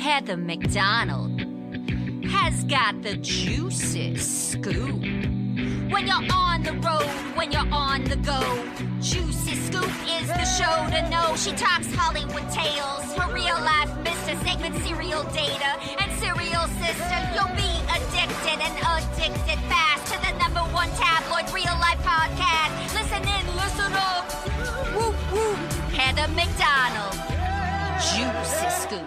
Heather McDonald has got the juiciest scoop. When you're on the road, when you're on the go, Juicy Scoop is the show to know. She talks Hollywood tales, her real life Mr. Segment serial data and serial sister. You'll be addicted and addicted fast to the #1 tabloid real life podcast. Listen in, listen up. Woo woo. Heather McDonald, Juicy Scoop.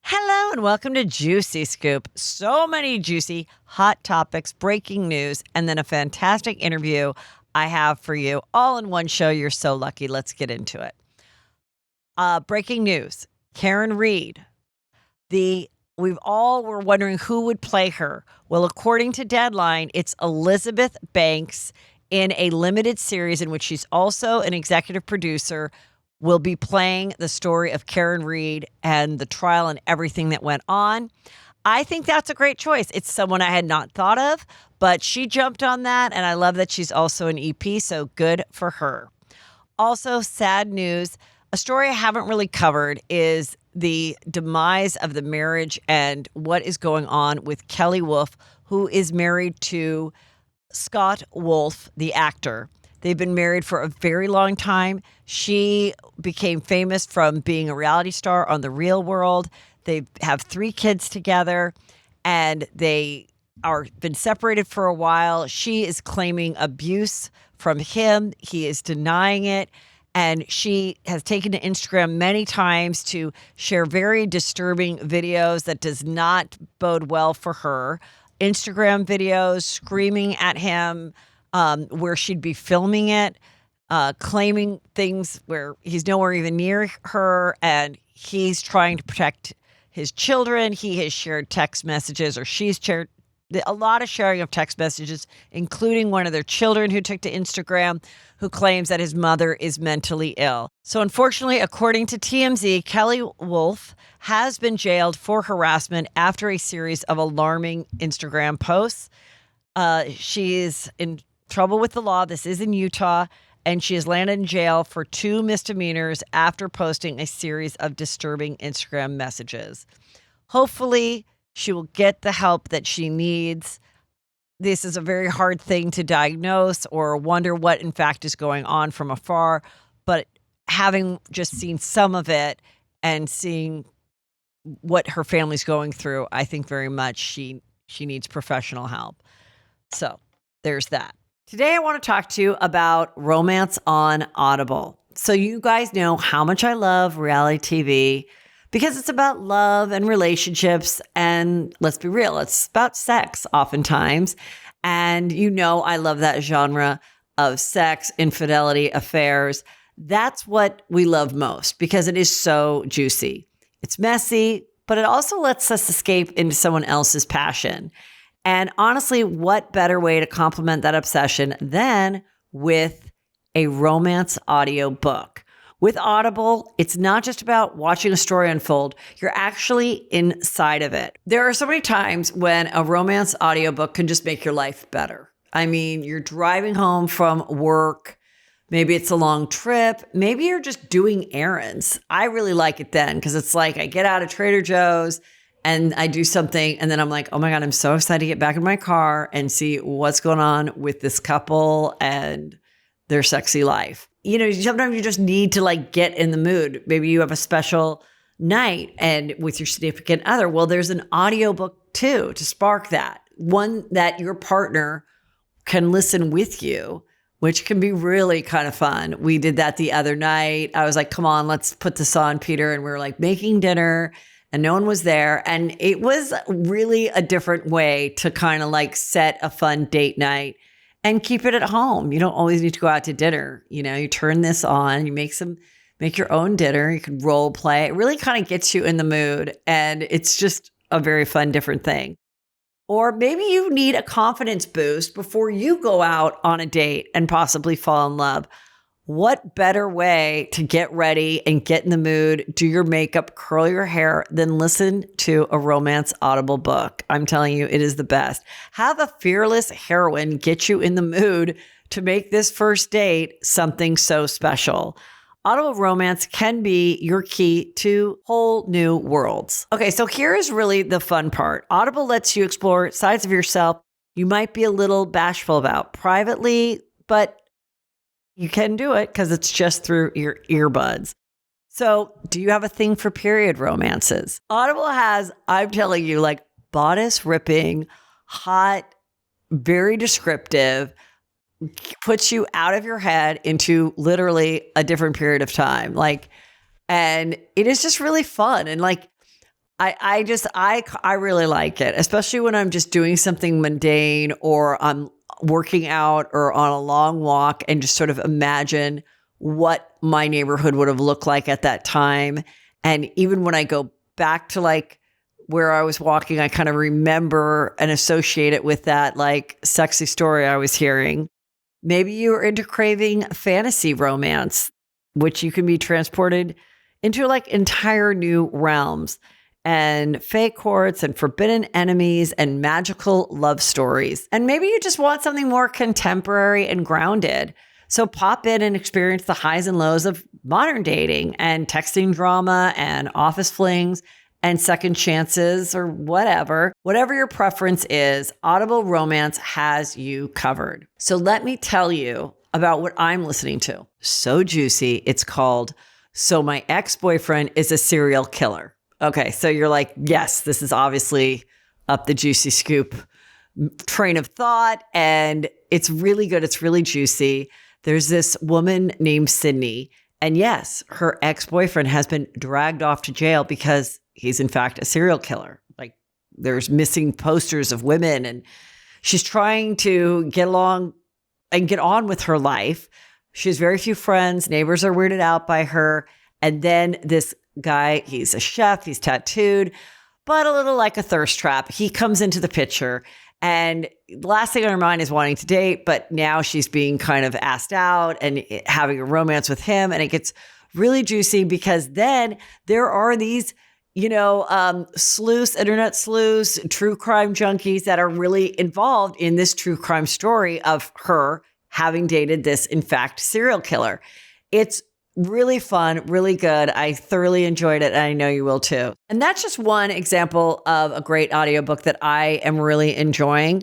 Hello and welcome to Juicy Scoop. So many juicy, hot topics, breaking news, and then a fantastic interview I have for you all in one show. You're so lucky. Let's get into it. Breaking news. Karen Read. We've all were wondering who would play her. Well, according to Deadline, it's Elizabeth Banks in a limited series in which she's also an executive producer, will be playing the story of Karen Read and the trial and everything that went on. I think that's a great choice. It's someone I had not thought of, but she jumped on that, and I love that she's also an EP, so good for her. Also, sad news, a story I haven't really covered is the demise of the marriage and what is going on with Kelly Wolf, who is married to Scott Wolf, the actor. They've been married for a very long time. She became famous from being a reality star on The Real World. They have 3 kids together, and they are been separated for a while. She is claiming abuse from him. He is denying it. And she has taken to Instagram many times to share very disturbing videos that does not bode well for her. Instagram videos screaming at him, where she'd be filming it, claiming things where he's nowhere even near her, and he's trying to protect his children. He has shared text messages, or she's shared a lot of sharing of text messages, including one of their children who took to Instagram, who claims that his mother is mentally ill. So unfortunately, according to TMZ, Kelly Wolf has been jailed for harassment after a series of alarming Instagram posts. She is in trouble with the law. This is in Utah, and she has landed in jail for 2 misdemeanors after posting a series of disturbing Instagram messages. Hopefully, she will get the help that she needs. This is a very hard thing to diagnose or wonder what, in fact, is going on from afar. But having just seen some of it and seeing what her family's going through, I think very much she needs professional help. So there's that. Today, I want to talk to you about romance on Audible. So you guys know how much I love reality TV because it's about love and relationships. And let's be real, it's about sex oftentimes. And you know I love that genre of sex, infidelity, affairs. That's what we love most because it is so juicy. It's messy, but it also lets us escape into someone else's passion. And honestly, what better way to complement that obsession than with a romance audio book? With Audible, it's not just about watching a story unfold. You're actually inside of it. There are so many times when a romance audiobook can just make your life better. I mean, you're driving home from work. Maybe it's a long trip. Maybe you're just doing errands. I really like it then because it's like I get out of Trader Joe's and I do something, and then I'm like, oh my God, I'm so excited to get back in my car and see what's going on with this couple and their sexy life. You know, sometimes you just need to like get in the mood. Maybe you have a special night and with your significant other. Well, there's an audiobook too to spark that. One that your partner can listen with you, which can be really kind of fun. We did that the other night. I was like, come on, let's put this on, Peter. And we were like making dinner and no one was there. And it was really a different way to kind of like set a fun date night and keep it at home. You don't always need to go out to dinner. You know, you turn this on, you make your own dinner. You can role play. It really kind of gets you in the mood. And it's just a very fun, different thing. Or maybe you need a confidence boost before you go out on a date and possibly fall in love. What better way to get ready and get in the mood, do your makeup, curl your hair, than listen to a romance Audible book? I'm telling you, it is the best. Have a fearless heroine get you in the mood to make this first date something so special. Audible romance can be your key to whole new worlds. Okay, so here is really the fun part. Audible lets you explore sides of yourself you might be a little bashful about privately, but you can do it because it's just through your earbuds. So do you have a thing for period romances? Audible has, I'm telling you, like bodice ripping, hot, very descriptive, puts you out of your head into literally a different period of time. And it is just really fun. And I really like it, especially when I'm just doing something mundane or I'm working out or on a long walk and just sort of imagine what my neighborhood would have looked like at that time. And even when I go back to like where I was walking, I kind of remember and associate it with that like sexy story I was hearing. Maybe you are into craving fantasy romance, which you can be transported into like entire new realms and fake courts and forbidden enemies and magical love stories. And maybe you just want something more contemporary and grounded. So pop in and experience the highs and lows of modern dating and texting drama and office flings and second chances or whatever. Whatever your preference is, Audible Romance has you covered. So let me tell you about what I'm listening to. So juicy. It's called So My Ex-Boyfriend is a Serial Killer. Okay, so you're like, yes, this is obviously up the juicy scoop train of thought, and it's really good. It's really juicy. There's this woman named Sydney, and yes, her ex-boyfriend has been dragged off to jail because he's in fact a serial killer. Like there's missing posters of women, and she's trying to get along and get on with her life. She has very few friends. Neighbors are weirded out by her. And then this guy, he's a chef, he's tattooed, but a little like a thirst trap. He comes into the picture, and the last thing on her mind is wanting to date, but now she's being kind of asked out and having a romance with him. And it gets really juicy because then there are these, internet sleuths, true crime junkies that are really involved in this true crime story of her having dated this, in fact, serial killer. It's really fun, really good. I thoroughly enjoyed it, and I know you will too. And that's just one example of a great audiobook that I am really enjoying.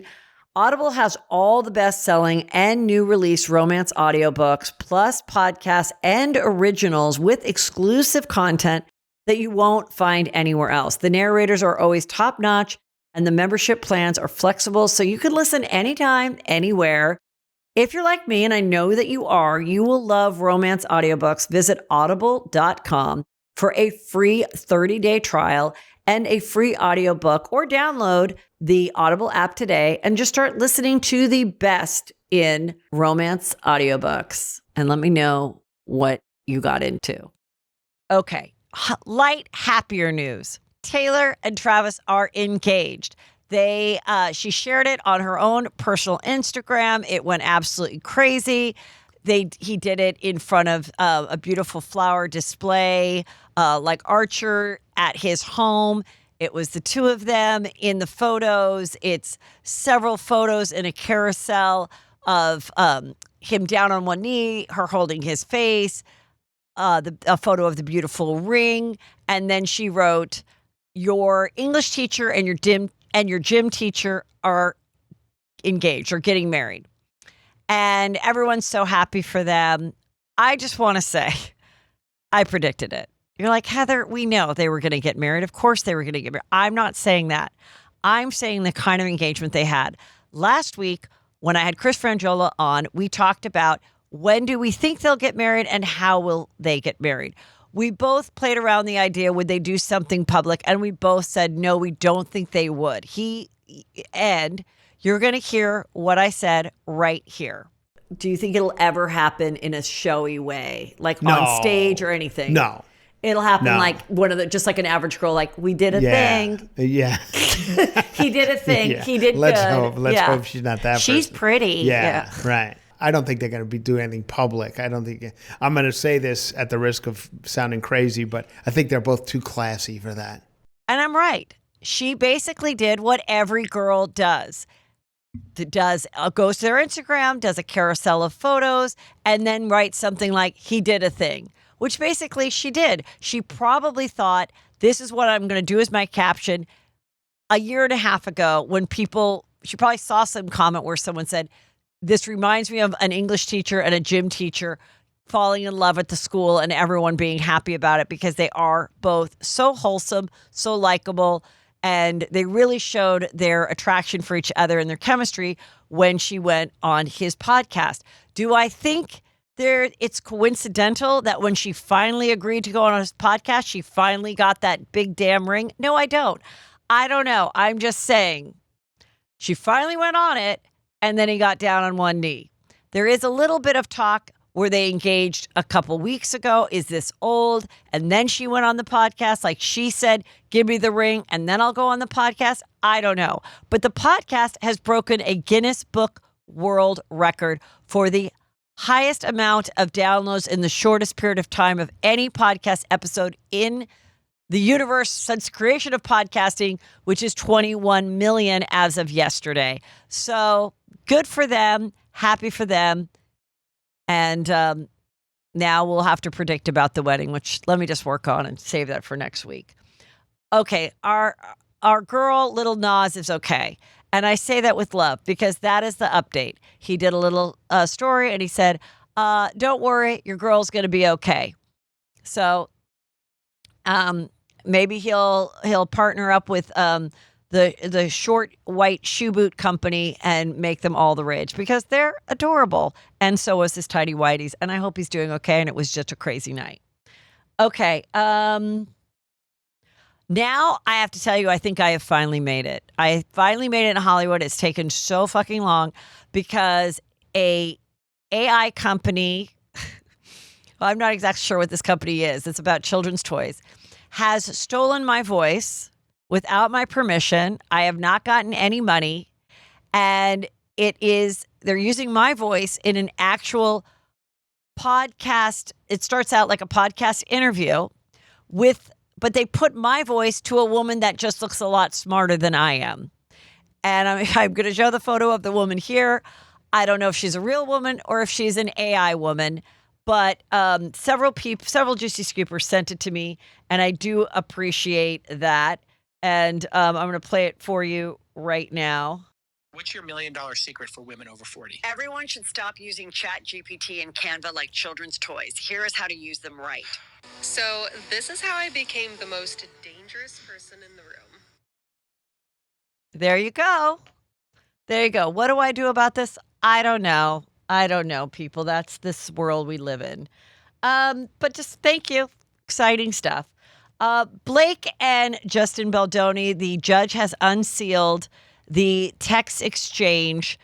Audible has all the best-selling and new release romance audiobooks, plus podcasts and originals with exclusive content that you won't find anywhere else. The narrators are always top-notch, and the membership plans are flexible, so you can listen anytime, anywhere. If you're like me, and I know that you are, you will love romance audiobooks. Visit audible.com for a free 30-day trial and a free audiobook, or download the Audible app today and just start listening to the best in romance audiobooks. And let me know what you got into. Okay, light, happier news. Taylor and Travis are engaged. She shared it on her own personal Instagram. It went absolutely crazy. He did it in front of a beautiful flower display, like Archer at his home. It was the two of them in the photos. It's several photos in a carousel of him down on one knee, her holding his face, a photo of the beautiful ring. And then she wrote, "Your English teacher and your gym teacher are engaged or getting married." And everyone's so happy for them. I just want to say, I predicted it. You're like, Heather, we know they were going to get married. Of course they were going to get married. I'm not saying that. I'm saying the kind of engagement they had. Last week, when I had Chris Frangiola on, we talked about when do we think they'll get married and how will they get married. We both played around the idea, would they do something public? And we both said, no, we don't think they would. And you're going to hear what I said right here. Do you think it'll ever happen in a showy way? Like on stage or anything? No. It'll happen like just like an average girl, like we did a thing. Yeah. He did a thing. Yeah. He did Let's good. Let's hope she's not that She's person. Pretty. Yeah, right. I don't think they're going to be doing anything public. I'm going to say this at the risk of sounding crazy, but I think they're both too classy for that. And I'm right. She basically did what every girl does. Goes to their Instagram, does a carousel of photos, and then writes something like, he did a thing. which basically she did. She probably thought, this is what I'm going to do as my caption. A year and a half ago, when she probably saw some comment where someone said, this reminds me of an English teacher and a gym teacher falling in love at the school and everyone being happy about it because they are both so wholesome, so likable, and they really showed their attraction for each other and their chemistry when she went on his podcast. Do I think it's coincidental that when she finally agreed to go on his podcast, she finally got that big damn ring? No, I don't. I don't know. I'm just saying she finally went on it, and then he got down on one knee. There is a little bit of talk where they engaged a couple weeks ago. Is this old? And then she went on the podcast. Like she said, give me the ring and then I'll go on the podcast. I don't know. But the podcast has broken a Guinness Book World Record for the highest amount of downloads in the shortest period of time of any podcast episode in the universe since creation of podcasting, which is 21 million as of yesterday. So good for them. Happy for them. And now we'll have to predict about the wedding, which let me just work on and save that for next week. Okay, our girl, Little Nas, is okay. And I say that with love because that is the update. He did a little story and he said, don't worry, your girl's going to be okay. So maybe he'll partner up with the short white shoe boot company and make them all the rage because they're adorable. And so was his tidy whities. And I hope he's doing okay. And it was just a crazy night. Okay. Now I have to tell you, I think I have finally made it. I finally made it in Hollywood. It's taken so fucking long because a AI company, well, I'm not exactly sure what this company is. It's about children's toys, has stolen my voice without my permission. I have not gotten any money. And they're using my voice in an actual podcast. It starts out like a podcast interview but they put my voice to a woman that just looks a lot smarter than I am. And I'm going to show the photo of the woman here. I don't know if she's a real woman or if she's an AI woman, but several Juicy Scoopers sent it to me, and I do appreciate that. And I'm going to play it for you right now. What's your $1 million secret for women over 40? Everyone should stop using ChatGPT and Canva like children's toys. Here is how to use them right. So this is how I became the most dangerous person in the room. There you go. There you go. What do I do about this? I don't know. People. That's this world we live in. But just thank you. Exciting stuff. Blake and Justin Baldoni, the judge has unsealed the text exchange,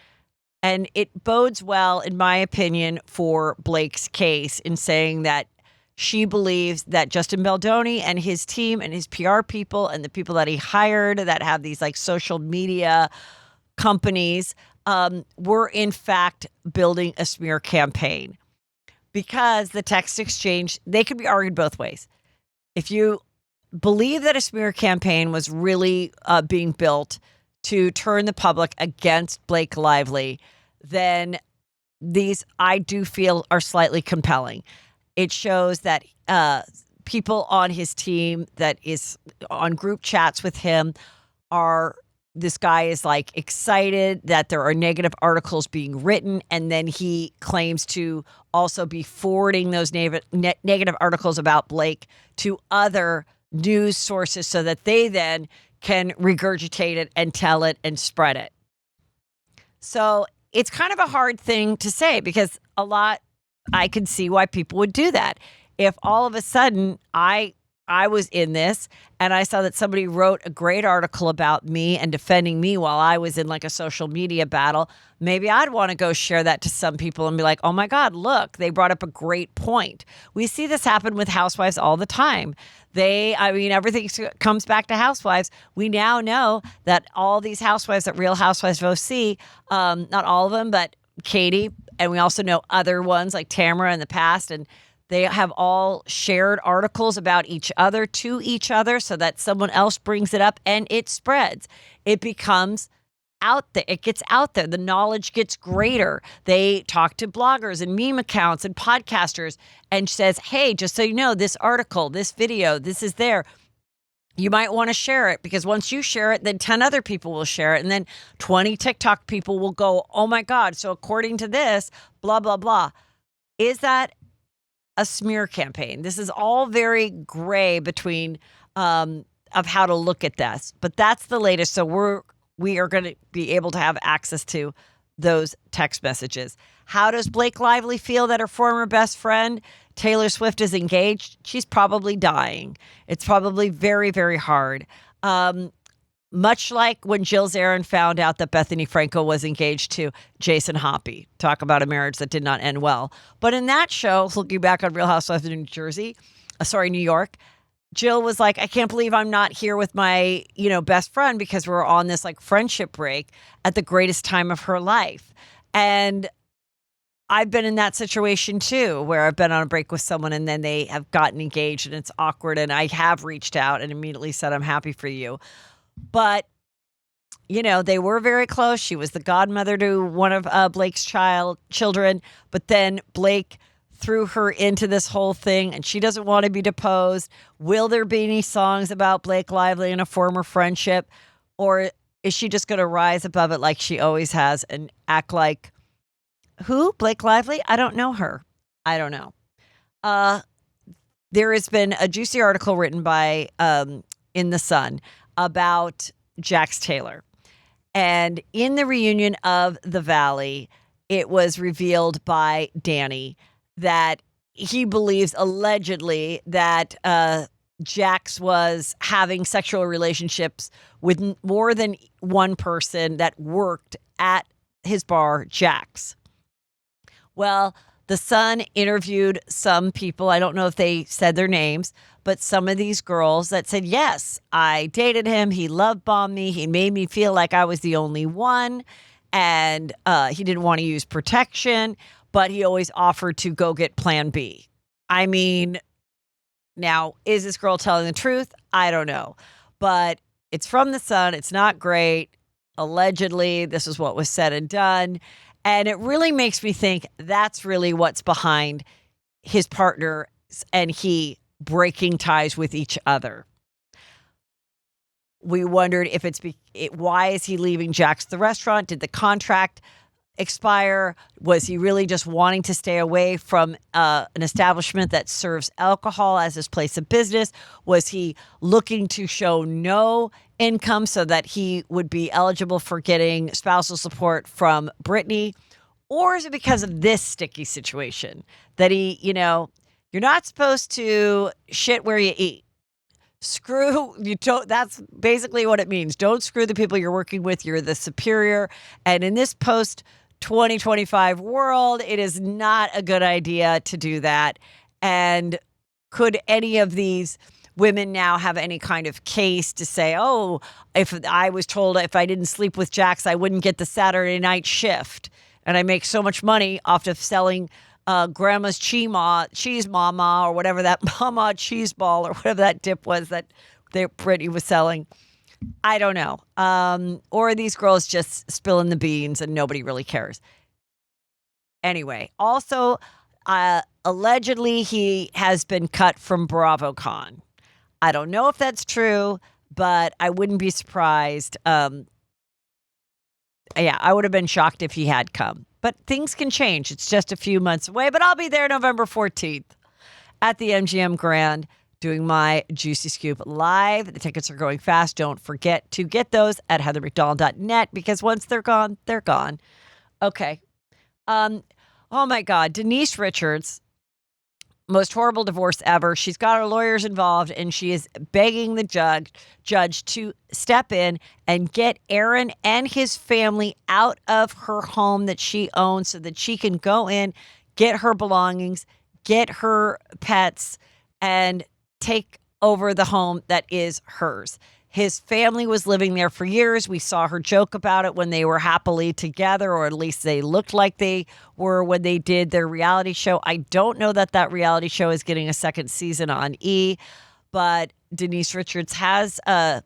and it bodes well, in my opinion, for Blake's case in saying that she believes that Justin Baldoni and his team and his PR people and the people that he hired that have these like social media companies were in fact building a smear campaign, because the text exchange, they could be argued both ways. If you believe that a smear campaign was really being built to turn the public against Blake Lively, then these, I do feel, are slightly compelling. It shows that people on his team that is on group chats with him this guy is like excited that there are negative articles being written, and then he claims to also be forwarding those negative articles about Blake to other news sources so that they then can regurgitate it and tell it and spread it. So it's kind of a hard thing to say, because I could see why people would do that. If all of a sudden I was in this and I saw that somebody wrote a great article about me and defending me while I was in like a social media battle, maybe I'd want to go share that to some people and be like, oh my God, look, they brought up a great point. We see this happen with housewives all the time. Everything comes back to housewives. We now know that all these housewives at Real Housewives of OC, not all of them, but Katie, and we also know other ones like Tamara in the past, and they have all shared articles about each other to each other so that someone else brings it up and it spreads. It becomes out there. It gets out there. The knowledge gets greater. They talk to bloggers and meme accounts and podcasters and says, hey, just so you know, this article, this video, this is there. You might want to share it because once you share it, then 10 other people will share it. And then 20 TikTok people will go, oh my God. So according to this, blah, blah, blah. Is that a smear campaign? This is all very gray between of how to look at this. But that's the latest. So we are going to be able to have access to those text messages. How does Blake Lively feel that her former best friend Taylor Swift is engaged? She's probably dying. It's probably very, very hard. Much like when Jill Zarin found out that Bethany Frankel was engaged to Jason Hoppy. Talk about a marriage that did not end well. But in that show, looking back on Real Housewives of New York, Jill was like, I can't believe I'm not here with my, best friend because we're on this like friendship break at the greatest time of her life. And I've been in that situation too, where I've been on a break with someone and then they have gotten engaged and it's awkward. And I have reached out and immediately said, I'm happy for you. But, they were very close. She was the godmother to one of Blake's children. But then Blake threw her into this whole thing and she doesn't want to be deposed. Will there be any songs about Blake Lively and a former friendship? Or is she just going to rise above it like she always has and act like, who? Blake Lively? I don't know her. I don't know. There has been a juicy article written by in The Sun about Jax Taylor. And in the reunion of The Valley, it was revealed by Danny that he believes allegedly that Jax was having sexual relationships with more than one person that worked at his bar, Jax. Well, The Sun interviewed some people. I don't know if they said their names, but some of these girls that said, yes, I dated him. He love bombed me. He made me feel like I was the only one. And he didn't want to use protection, but he always offered to go get plan B. I mean, now, is this girl telling the truth? I don't know. But it's from The Sun. It's not great. Allegedly, this is what was said and done. And it really makes me think that's really what's behind his partner and he breaking ties with each other. We wondered if why is he leaving Jax the restaurant? Did the contract expire? Was he really just wanting to stay away from an establishment that serves alcohol as his place of business? Was he looking to show no income so that he would be eligible for getting spousal support from Brittany? Or is it because of this sticky situation that he, you're not supposed to shit where you eat. That's basically what it means. Don't screw the people you're working with. You're the superior. And in this post 2025 world, it is not a good idea to do that. And could any of these women now have any kind of case to say, oh, if I was told if I didn't sleep with Jax, I wouldn't get the Saturday night shift. And I make so much money off of selling grandma's cheese mama or whatever that mama cheese ball or whatever that dip was that Brittany was selling. I don't know. Or are these girls just spilling the beans and nobody really cares? Anyway, also, allegedly he has been cut from BravoCon. I don't know if that's true, but I wouldn't be surprised. I would have been shocked if he had come. But things can change. It's just a few months away. But I'll be there November 14th at the MGM Grand doing my Juicy Scoop live. The tickets are going fast. Don't forget to get those at heathermcdonald.net because once they're gone, they're gone. Okay. Oh, my God. Denise Richards, most horrible divorce ever. She's got her lawyers involved, and she is begging the judge to step in and get Aaron and his family out of her home that she owns so that she can go in, get her belongings, get her pets, and take over the home that is hers. His family was living there for years. We saw her joke about it when they were happily together, or at least they looked like they were when they did their reality show. I don't know that reality show is getting a second season on E, but Denise Richards has gone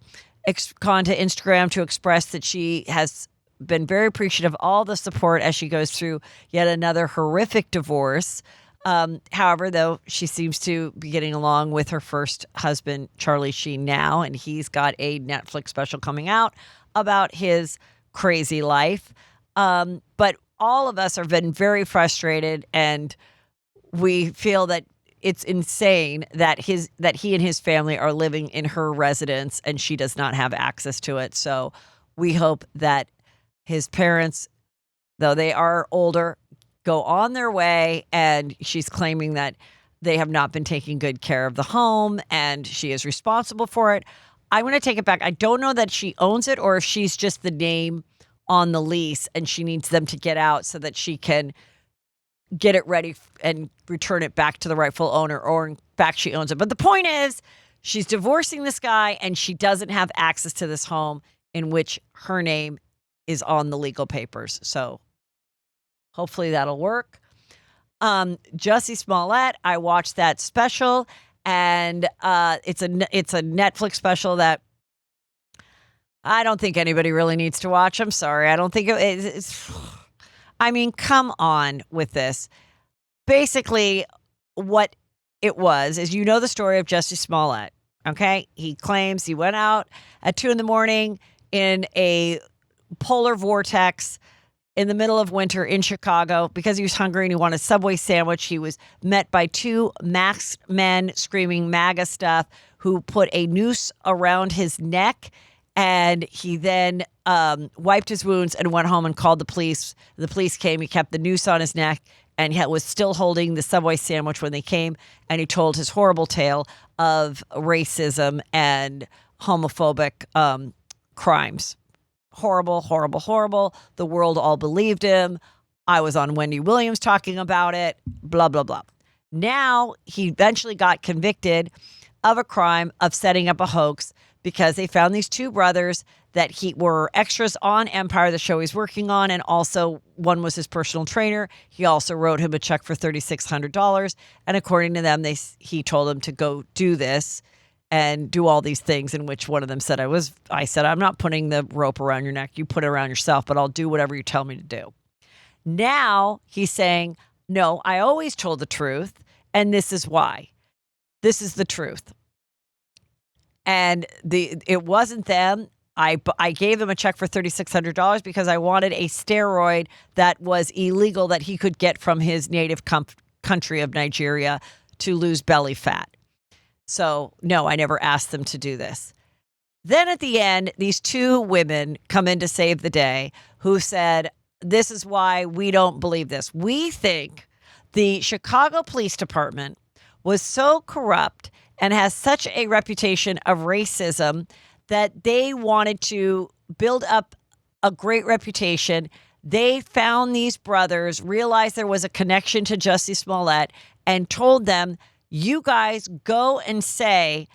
to Instagram to express that she has been very appreciative of all the support as she goes through yet another horrific divorce. However, though, she seems to be getting along with her first husband, Charlie Sheen, now, and he's got a Netflix special coming out about his crazy life. But all of us have been very frustrated, and we feel that it's insane that he and his family are living in her residence and she does not have access to it. So we hope that his parents, though they are older, go on their way, and she's claiming that they have not been taking good care of the home and she is responsible for it. I'm going to take it back. I don't know that she owns it or if she's just the name on the lease and she needs them to get out so that she can get it ready and return it back to the rightful owner, or in fact she owns it. But the point is, she's divorcing this guy and she doesn't have access to this home in which her name is on the legal papers. So hopefully that'll work. Jussie Smollett, I watched that special, and it's a Netflix special that I don't think anybody really needs to watch. I'm sorry. I don't think it's. I mean, come on with this. Basically, what it was is, you know, the story of Jussie Smollett. Okay, he claims he went out at 2 a.m. in a polar vortex in the middle of winter in Chicago because he was hungry and he wanted a Subway sandwich. He was met by 2 masked men screaming MAGA stuff who put a noose around his neck, and he then wiped his wounds and went home and called the police. The police came. He kept the noose on his neck and he was still holding the Subway sandwich when they came, and he told his horrible tale of racism and homophobic crimes. Horrible, horrible, horrible. The world all believed him. I was on Wendy Williams talking about it, blah, blah, blah. Now he eventually got convicted of a crime of setting up a hoax because they found these 2 brothers that were extras on Empire, the show he's working on, and also one was his personal trainer. He also wrote him a check for $3,600, and according to them, he told them to go do this and do all these things, in which one of them said, I said, I'm not putting the rope around your neck. You put it around yourself, but I'll do whatever you tell me to do. Now he's saying, no, I always told the truth, and this is why. This is the truth. And it wasn't them. I gave them a check for $3,600 because I wanted a steroid that was illegal that he could get from his native country of Nigeria to lose belly fat. So, no, I never asked them to do this. Then at the end, these 2 women come in to save the day who said, this is why we don't believe this. We think the Chicago Police Department was so corrupt and has such a reputation of racism that they wanted to build up a great reputation. They found these brothers, realized there was a connection to Jussie Smollett, and told them, you guys go and say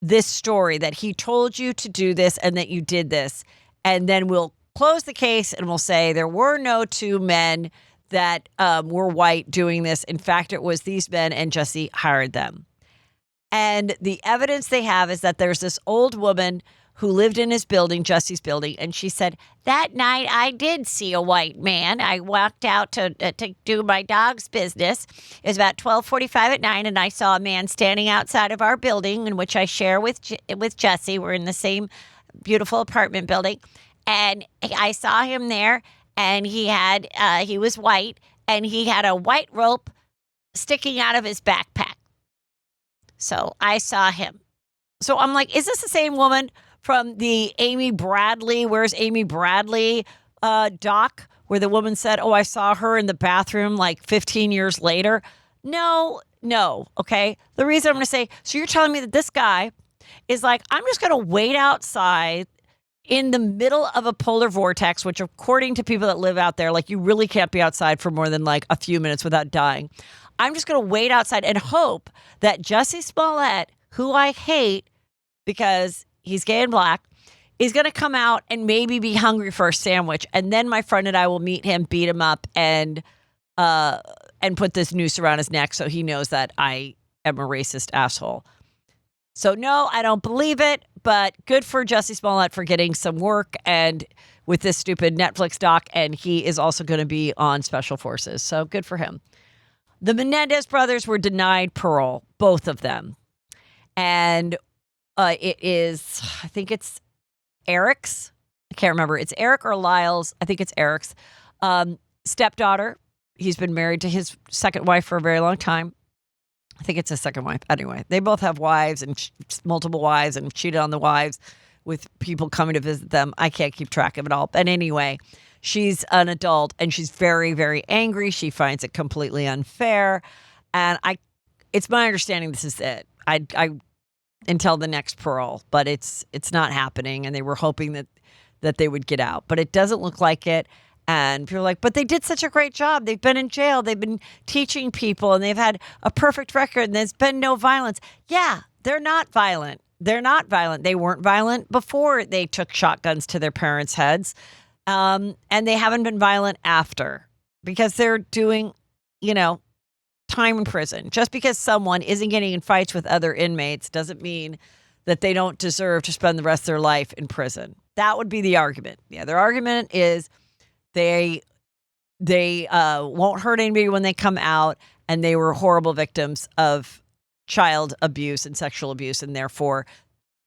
this story that he told you to do this and that you did this. And then we'll close the case and we'll say there were no 2 men that were white doing this. In fact, it was these men, and Jussie hired them. And the evidence they have is that there's this old woman who lived in his building, Jussie's building, and she said, that night I did see a white man. I walked out to do my dog's business. It was about 12:45 at night, and I saw a man standing outside of our building, in which I share with Jussie. We're in the same beautiful apartment building. And I saw him there, and he was white, and he had a white rope sticking out of his backpack. So I saw him. So I'm like, is this the same woman from the Amy Bradley, Where's Amy Bradley doc, where the woman said, oh, I saw her in the bathroom like 15 years later? No. Okay. The reason I'm going to say, so you're telling me that this guy is like, I'm just going to wait outside in the middle of a polar vortex, which according to people that live out there, like you really can't be outside for more than like a few minutes without dying. I'm just going to wait outside and hope that Jussie Smollett, who I hate because he's gay and black, is going to come out and maybe be hungry for a sandwich. And then my friend and I will meet him, beat him up, and put this noose around his neck so he knows that I am a racist asshole. So no, I don't believe it, but good for Jussie Smollett for getting some work and with this stupid Netflix doc, and he is also going to be on Special Forces. So good for him. The Menendez brothers were denied parole, both of them. And it is, I think it's Eric's. I can't remember. It's Eric or Lyle's. I think it's Eric's stepdaughter. He's been married to his second wife for a very long time. I think it's his second wife. Anyway, they both have wives and multiple wives and cheated on the wives with people coming to visit them. I can't keep track of it all. But anyway, she's an adult and she's very, very angry. She finds it completely unfair. And it's my understanding this is it. I until the next parole, but it's not happening. And they were hoping that they would get out, but it doesn't look like it. And people are like, but they did such a great job. They've been in jail. They've been teaching people and they've had a perfect record and there's been no violence. Yeah, they're not violent. They're not violent. They weren't violent before they took shotguns to their parents' heads. And they haven't been violent after because they're doing, time in prison. Just because someone isn't getting in fights with other inmates doesn't mean that they don't deserve to spend the rest of their life in prison. That would be the argument. Yeah, their argument is they won't hurt anybody when they come out, and they were horrible victims of child abuse and sexual abuse, and therefore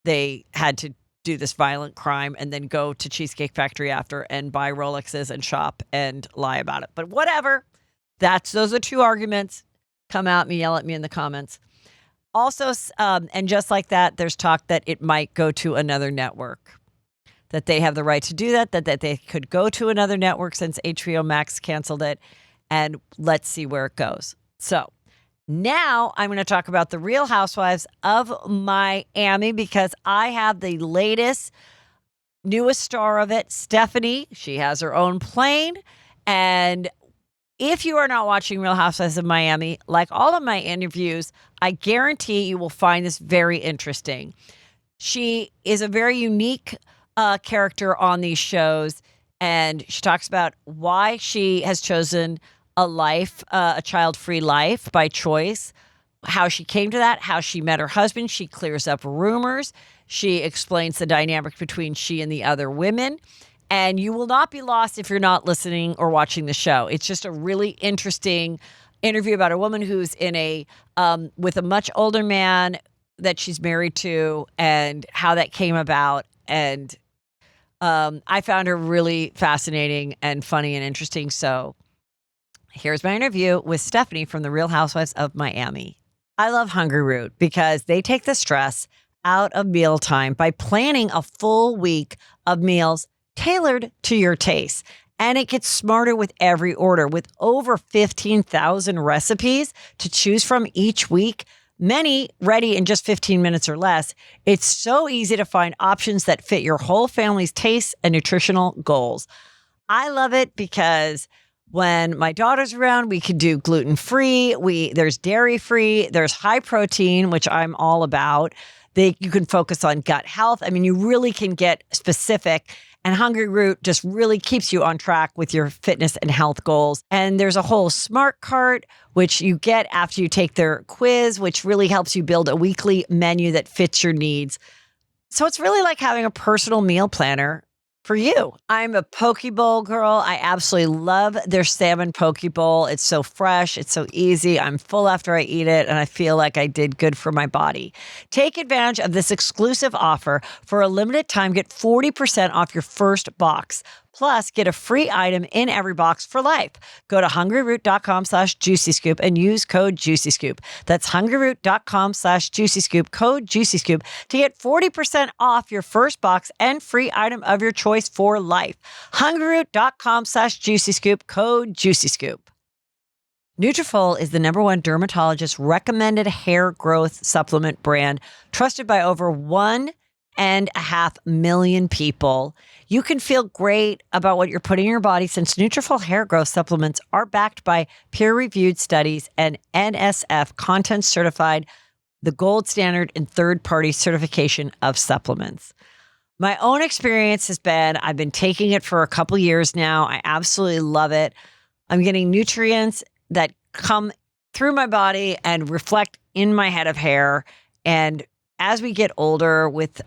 they had to do this violent crime and then go to Cheesecake Factory after and buy Rolexes and shop and lie about it. But whatever. Those are two arguments. Come out and yell at me in the comments. Also, and just like that, there's talk that it might go to another network. That they have the right to do that they could go to another network since HBO Max canceled it. And let's see where it goes. So now I'm going to talk about the Real Housewives of Miami because I have the latest, newest star of it, Stephanie. She has her own plane. And if you are not watching Real Housewives of Miami, like all of my interviews, I guarantee you will find this very interesting. She is a very unique character on these shows, and she talks about why she has chosen a child-free life by choice, how she came to that, how she met her husband. She clears up rumors. She explains the dynamic between she and the other women, and you will not be lost if you're not listening or watching the show. It's just a really interesting interview about a woman who's in with a much older man that she's married to and how that came about. And I found her really fascinating and funny and interesting. So here's my interview with Stephanie from the Real Housewives of Miami. I love Hungry Root because they take the stress out of mealtime by planning a full week of meals tailored to your taste. And it gets smarter with every order. With over 15,000 recipes to choose from each week, many ready in just 15 minutes or less, it's so easy to find options that fit your whole family's tastes and nutritional goals. I love it because when my daughter's around, we can do gluten-free. There's dairy-free. There's high protein, which I'm all about. You can focus on gut health. I mean, you really can get specific. And Hungry Root just really keeps you on track with your fitness and health goals. And there's a whole smart cart, which you get after you take their quiz, which really helps you build a weekly menu that fits your needs. So it's really like having a personal meal planner for you. I'm a poke bowl girl. I absolutely love their salmon poke bowl. It's so fresh. It's so easy. I'm full after I eat it, and I feel like I did good for my body. Take advantage of this exclusive offer. For a limited time, get 40% off your first box. Plus, get a free item in every box for life. Go to hungryroot.com/juicyscoop and use code JuicyScoop. That's hungryroot.com/juicyscoop, code JuicyScoop to get 40% off your first box and free item of your choice for life. hungryroot.com/juicyscoop, code JuicyScoop. Nutrafol is the #1 dermatologist recommended hair growth supplement brand trusted by over 1.5 million people. You can feel great about what you're putting in your body since Nutrafol hair growth supplements are backed by peer-reviewed studies and NSF content certified, the gold standard in third-party certification of supplements. My own experience has been, I've been taking it for a couple years now. I absolutely love it. I'm getting nutrients that come through my body and reflect in my head of hair, and as we get older with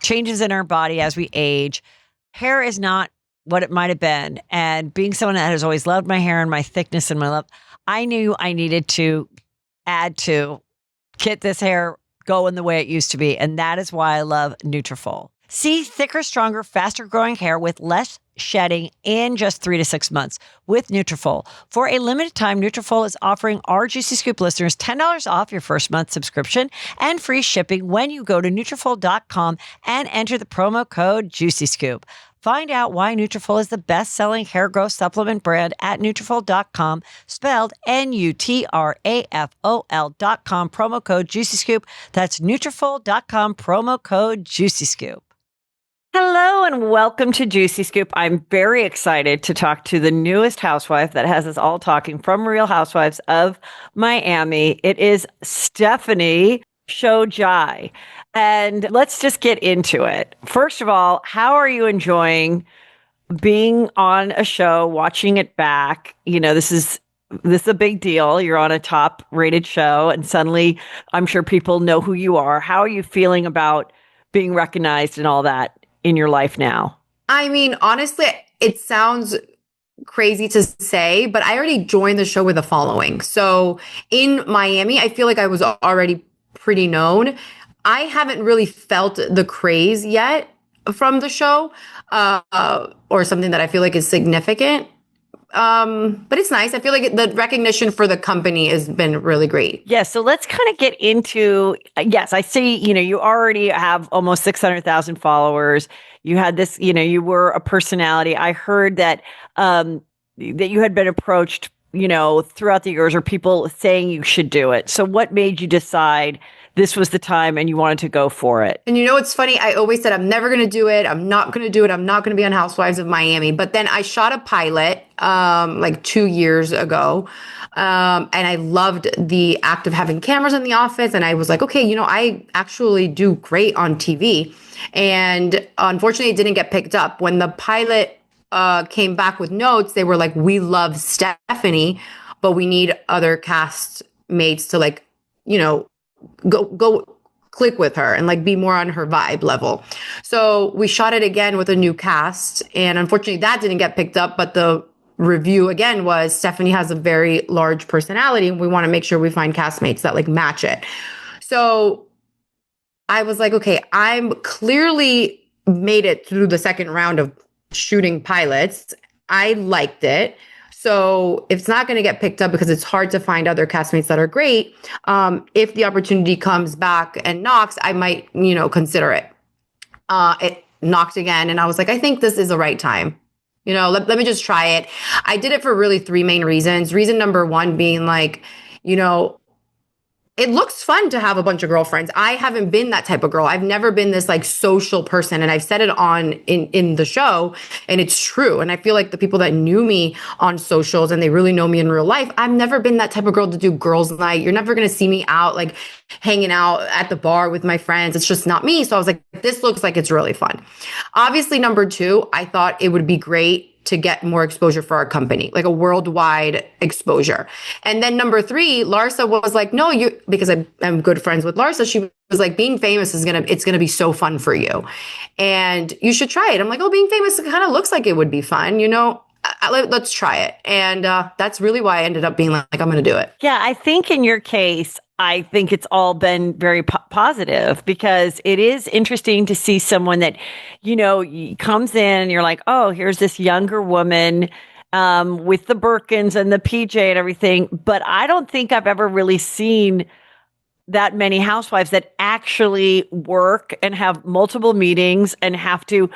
changes in our body as we age, hair is not what it might have been. And being someone that has always loved my hair and my thickness and my love, I knew I needed to add to get this hair going the way it used to be. And that is why I love Nutrafol. See thicker, stronger, faster growing hair with less shedding in just 3 to 6 months with Nutrafol. For a limited time, Nutrafol is offering our Juicy Scoop listeners $10 off your first month subscription and free shipping when you go to Nutrafol.com and enter the promo code Juicy Scoop. Find out why Nutrafol is the best-selling hair growth supplement brand at Nutrafol.com, spelled Nutrafol.com, promo code Juicy Scoop. That's Nutrafol.com, promo code Juicy Scoop. Hello and welcome to Juicy Scoop. I'm very excited to talk to the newest housewife that has us all talking from Real Housewives of Miami. It is Stephanie Shojaee. And let's just get into it. First of all, how are you enjoying being on a show, watching it back? You know, this is a big deal. You're on a top rated show and suddenly I'm sure people know who you are. How are you feeling about being recognized and all that in your life now? I mean, honestly, it sounds crazy to say, but I already joined the show with a following. So in Miami, I feel like I was already pretty known. I haven't really felt the craze yet from the show, or something that I feel like is significant. But it's nice. I feel like the recognition for the company has been really great. Yeah. So let's kind of get into, yes, I see, you already have almost 600,000 followers. You had this, you were a personality. I heard that, that you had been approached, throughout the years or people saying you should do it. So what made you decide this was the time and you wanted to go for it? And it's funny. I always said, I'm never going to do it. I'm not going to do it. I'm not going to be on Housewives of Miami. But then I shot a pilot, like 2 years ago. And I loved the act of having cameras in the office. And I was like, okay, I actually do great on TV. And unfortunately, it didn't get picked up. When the pilot came back with notes, they were like, we love Stephanie, but we need other cast mates to go click with her and be more on her vibe level. So we shot it again with a new cast. And unfortunately that didn't get picked up. But the review again was Stephanie has a very large personality and we want to make sure we find castmates that match it. So I was like, okay, I'm clearly made it through the second round of shooting pilots. I liked it. So if it's not going to get picked up because it's hard to find other castmates that are great, if the opportunity comes back and knocks, I might, consider it. It knocked again. And I was like, I think this is the right time. Let me just try it. I did it for really 3 main reasons. Reason number 1 being it looks fun to have a bunch of girlfriends. I haven't been that type of girl. I've never been this social person. And I've said it in the show and it's true. And I feel like the people that knew me on socials and they really know me in real life, I've never been that type of girl to do girls' night. You're never going to see me out hanging out at the bar with my friends. It's just not me. So I was like, this looks like it's really fun. Obviously, number 2, I thought it would be great to get more exposure for our company, a worldwide exposure. And then number 3, Larsa was like, no, because I'm good friends with Larsa. She was like, being famous it's going to be so fun for you. And you should try it. I'm like, being famous kind of looks like it would be fun, let's try it. And that's really why I ended up being like, I'm going to do it. Yeah, I think in your case, I think it's all been very positive because it is interesting to see someone that, comes in and you're like, oh, here's this younger woman with the Birkins and the PJ and everything. But I don't think I've ever really seen that many housewives that actually work and have multiple meetings and have to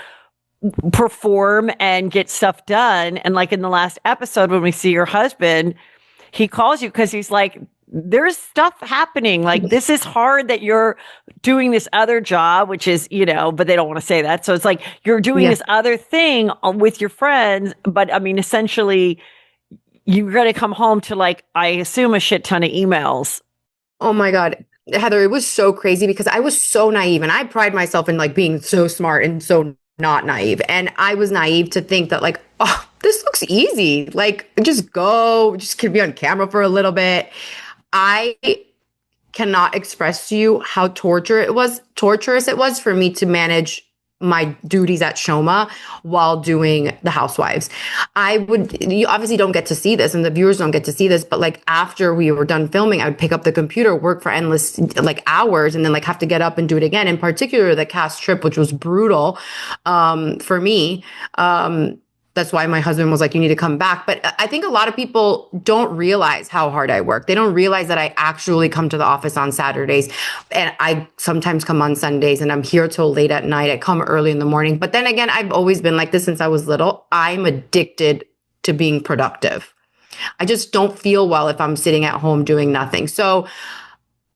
perform and get stuff done. And in the last episode, when we see your husband, he calls you because he's like, there's stuff happening. This is hard that you're doing this other job, which is, but they don't want to say that. So it's you're doing this other thing with your friends. But I mean, essentially, you're going to come home to I assume a shit ton of emails. Oh my God. Heather, it was so crazy because I was so naive and I pride myself in being so smart and so not naive. And I was naive to think that this looks easy. Just go, just can be on camera for a little bit. I cannot express to you how torturous it was for me to manage my duties at Shoma while doing the Housewives. You obviously don't get to see this and the viewers don't get to see this, but like after we were done filming, I would pick up the computer, work for endless like hours, and then like have to get up and do it again. In particular, the cast trip, which was brutal for me. That's why my husband was like, you need to come back. But I think a lot of people don't realize how hard I work. They don't realize that I actually come to the office on Saturdays, and I sometimes come on Sundays, and I'm here till late at night. I come early in the morning. But then again, I've always been like this since I was little. I'm addicted to being productive. I just don't feel well if I'm sitting at home doing nothing. So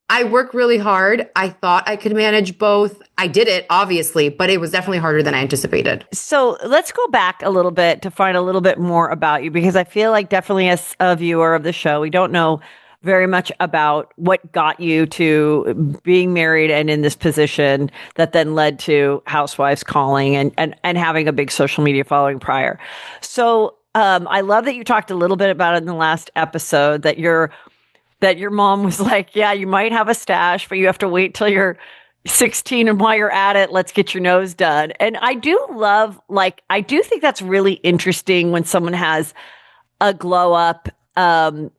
I work really hard. I thought I could manage both. I did it, obviously, but it was definitely harder than I anticipated. So let's go back a little bit to find a little bit more about you, because I feel like definitely as a viewer of the show, we don't know very much about what got you to being married and in this position that then led to Housewives calling and having a big social media following prior. So I love that you talked a little bit about it in the last episode, that your mom was like, yeah, you might have a stash, but you have to wait till you're 16. And while you're at it, let's get your nose done. And I do think that's really interesting when someone has a glow up and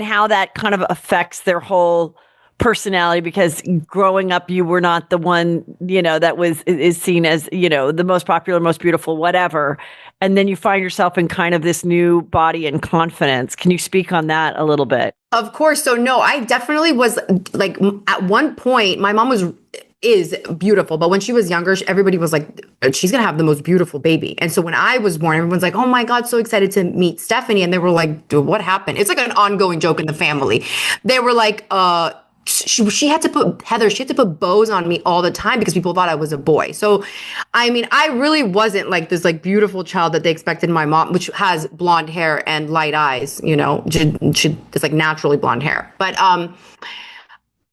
how that kind of affects their whole personality, because growing up, you were not the one, that is seen as, the most popular, most beautiful, whatever. And then you find yourself in kind of this new body and confidence. Can you speak on that a little bit? Of course. So no, I definitely was like, at one point, my mom is beautiful, but when she was younger, everybody was like, she's going to have the most beautiful baby. And so when I was born, everyone's like, oh my God, so excited to meet Stephanie. And they were like, dude, what happened? It's like an ongoing joke in the family. They were like, she had to put bows on me all the time because people thought I was a boy. So, I mean, I really wasn't like this like beautiful child that they expected my mom, which has blonde hair and light eyes, it's like naturally blonde hair. But,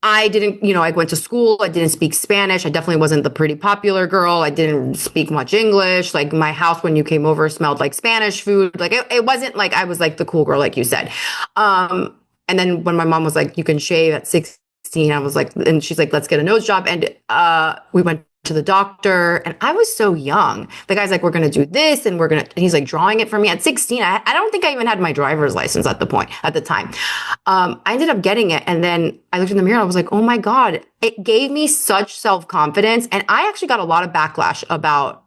I didn't, I went to school. I didn't speak Spanish. I definitely wasn't the pretty popular girl. I didn't speak much English. Like my house, when you came over, smelled like Spanish food. Like it wasn't like I was like the cool girl, like you said. And then when my mom was like, you can shave at 16, I was like, and she's like, let's get a nose job. And we went to the doctor, and I was so young. The guy's like, we're going to do this, and he's like drawing it for me at 16. I don't think I even had my driver's license at the time. I ended up getting it. And then I looked in the mirror, and I was like, oh my God, it gave me such self-confidence. And I actually got a lot of backlash about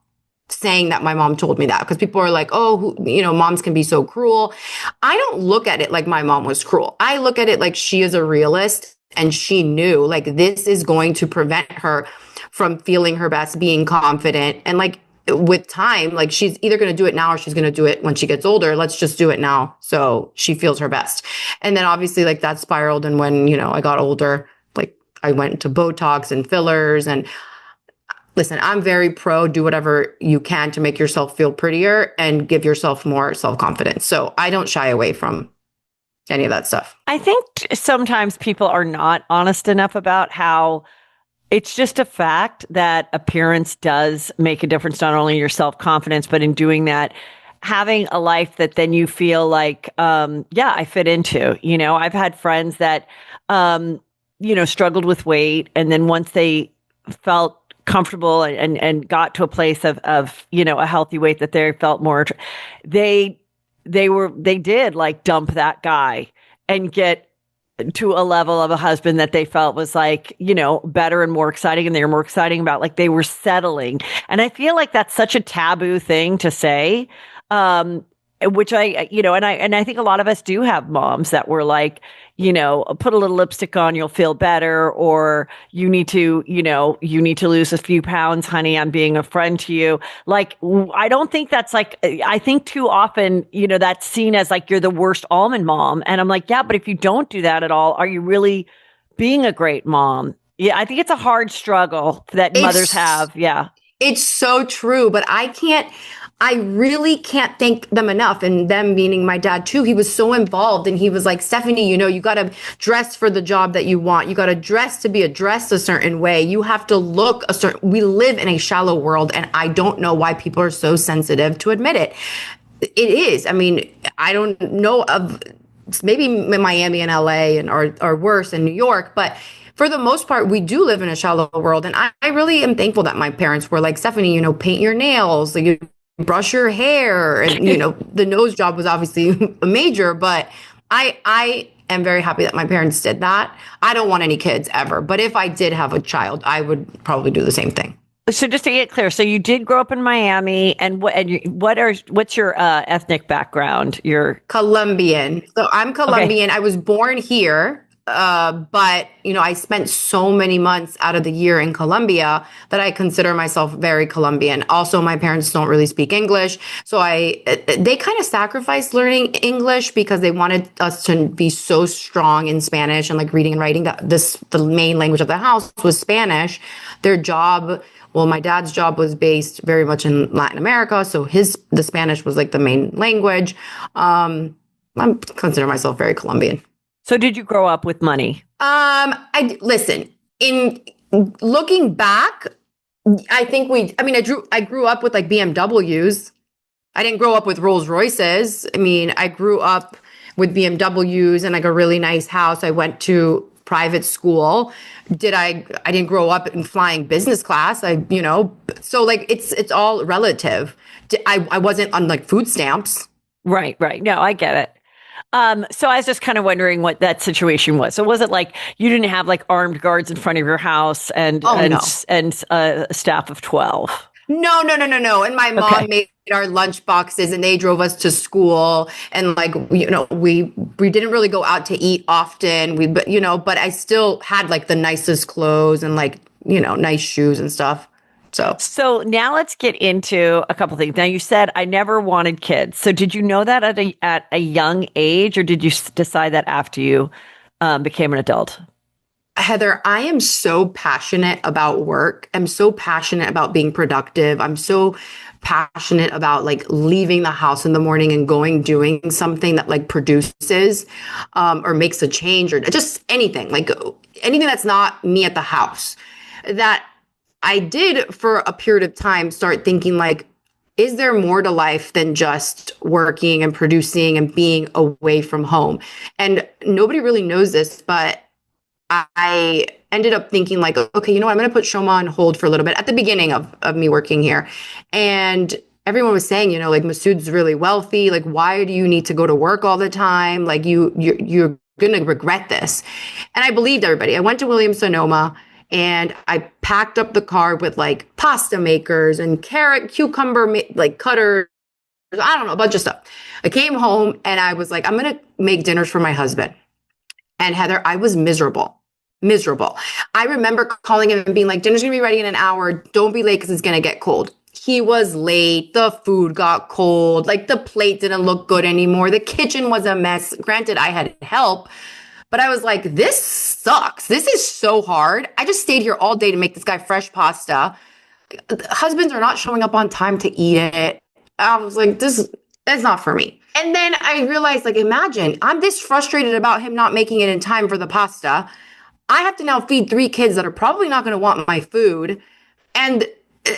saying that my mom told me that, because people are like, oh, moms can be so cruel. I don't look at it like my mom was cruel. I look at it like she is a realist, and she knew like this is going to prevent her from feeling her best, being confident. And like with time, like she's either going to do it now or she's going to do it when she gets older. Let's just do it now so she feels her best. And then obviously like that spiraled. And when, I got older, like I went to Botox and fillers. And listen, I'm very pro, do whatever you can to make yourself feel prettier and give yourself more self-confidence. So I don't shy away from any of that stuff. I think sometimes people are not honest enough about how it's just a fact that appearance does make a difference, not only in your self-confidence, but in doing that, having a life that then you feel like, I fit into. I've had friends that, struggled with weight. And then once they felt comfortable and got to a place of a healthy weight that they felt more, they did like dump that guy and get to a level of a husband that they felt was like, better and more exciting. And they were more exciting about, like, they were settling. And I feel like that's such a taboo thing to say. Which I think a lot of us do have moms that were like, put a little lipstick on, you'll feel better, or you need to lose a few pounds, honey, I'm being a friend to you. Like, I don't think that's like, I think too often, that's seen as like, you're the worst almond mom. And I'm like, yeah, but if you don't do that at all, are you really being a great mom? Yeah. I think it's a hard struggle that mothers have. Yeah. It's so true, but I really can't thank them enough. And them meaning my dad too. He was so involved, and he was like, Stephanie, you got to dress for the job that you want. You got to dress to be addressed a certain way. You have to look a certain, we live in a shallow world, and I don't know why people are so sensitive to admit it. It is. I mean, I don't know of maybe in Miami and LA and or worse in New York, but for the most part, we do live in a shallow world. And I really am thankful that my parents were like, Stephanie, paint your nails, like, you brush your hair. And, the nose job was obviously a major, but I am very happy that my parents did that. I don't want any kids ever. But if I did have a child, I would probably do the same thing. So just to get clear, so you did grow up in Miami, and what's your ethnic background? You're Colombian. So I'm Colombian. Okay. I was born here. But I spent so many months out of the year in Colombia that I consider myself very Colombian. Also, my parents don't really speak English. So they kind of sacrificed learning English because they wanted us to be so strong in Spanish and like reading and writing that the main language of the house was Spanish. Their job, well, my dad's job was based very much in Latin America. So the Spanish was like the main language. I consider myself very Colombian. So did you grow up with money? Listen, in looking back, I think I grew up with like BMWs. I didn't grow up with Rolls Royces. I grew up with BMWs and like a really nice house. I went to private school. I didn't grow up in flying business class. So like it's all relative. I wasn't on like food stamps. Right. No, I get it. So I was just kind of wondering what that situation was. So was it like you didn't have like armed guards in front of your house and a staff of 12? No. And my mom made our lunch boxes and they drove us to school. And like, we didn't really go out to eat often. But I still had like the nicest clothes and like, nice shoes and stuff. So now let's get into a couple things. Now you said I never wanted kids. So did you know that at a young age, or did you decide that after you became an adult? Heather, I am so passionate about work. I'm so passionate about being productive. I'm so passionate about like leaving the house in the morning and doing something that like produces or makes a change or just anything that's not me at the house. That I did for a period of time start thinking like, is there more to life than just working and producing and being away from home? And nobody really knows this, but I ended up thinking like, okay, I'm going to put Shoma on hold for a little bit at the beginning of me working here. And everyone was saying, like Masood's really wealthy. Like, why do you need to go to work all the time? Like you're going to regret this. And I believed everybody. I went to Williams-Sonoma. And I packed up the car with like pasta makers and cucumber like cutters. I don't know, a bunch of stuff. I came home and I was like, I'm going to make dinners for my husband. And Heather, I was miserable. I remember calling him and being like, dinner's going to be ready in an hour. Don't be late because it's going to get cold. He was late. The food got cold. Like the plate didn't look good anymore. The kitchen was a mess. Granted, I had help. But I was like, this sucks. This is so hard. I just stayed here all day to make this guy fresh pasta. Husbands are not showing up on time to eat it. I was like, that's not for me. And then I realized, like, imagine I'm this frustrated about him not making it in time for the pasta. I have to now feed 3 kids that are probably not going to want my food. And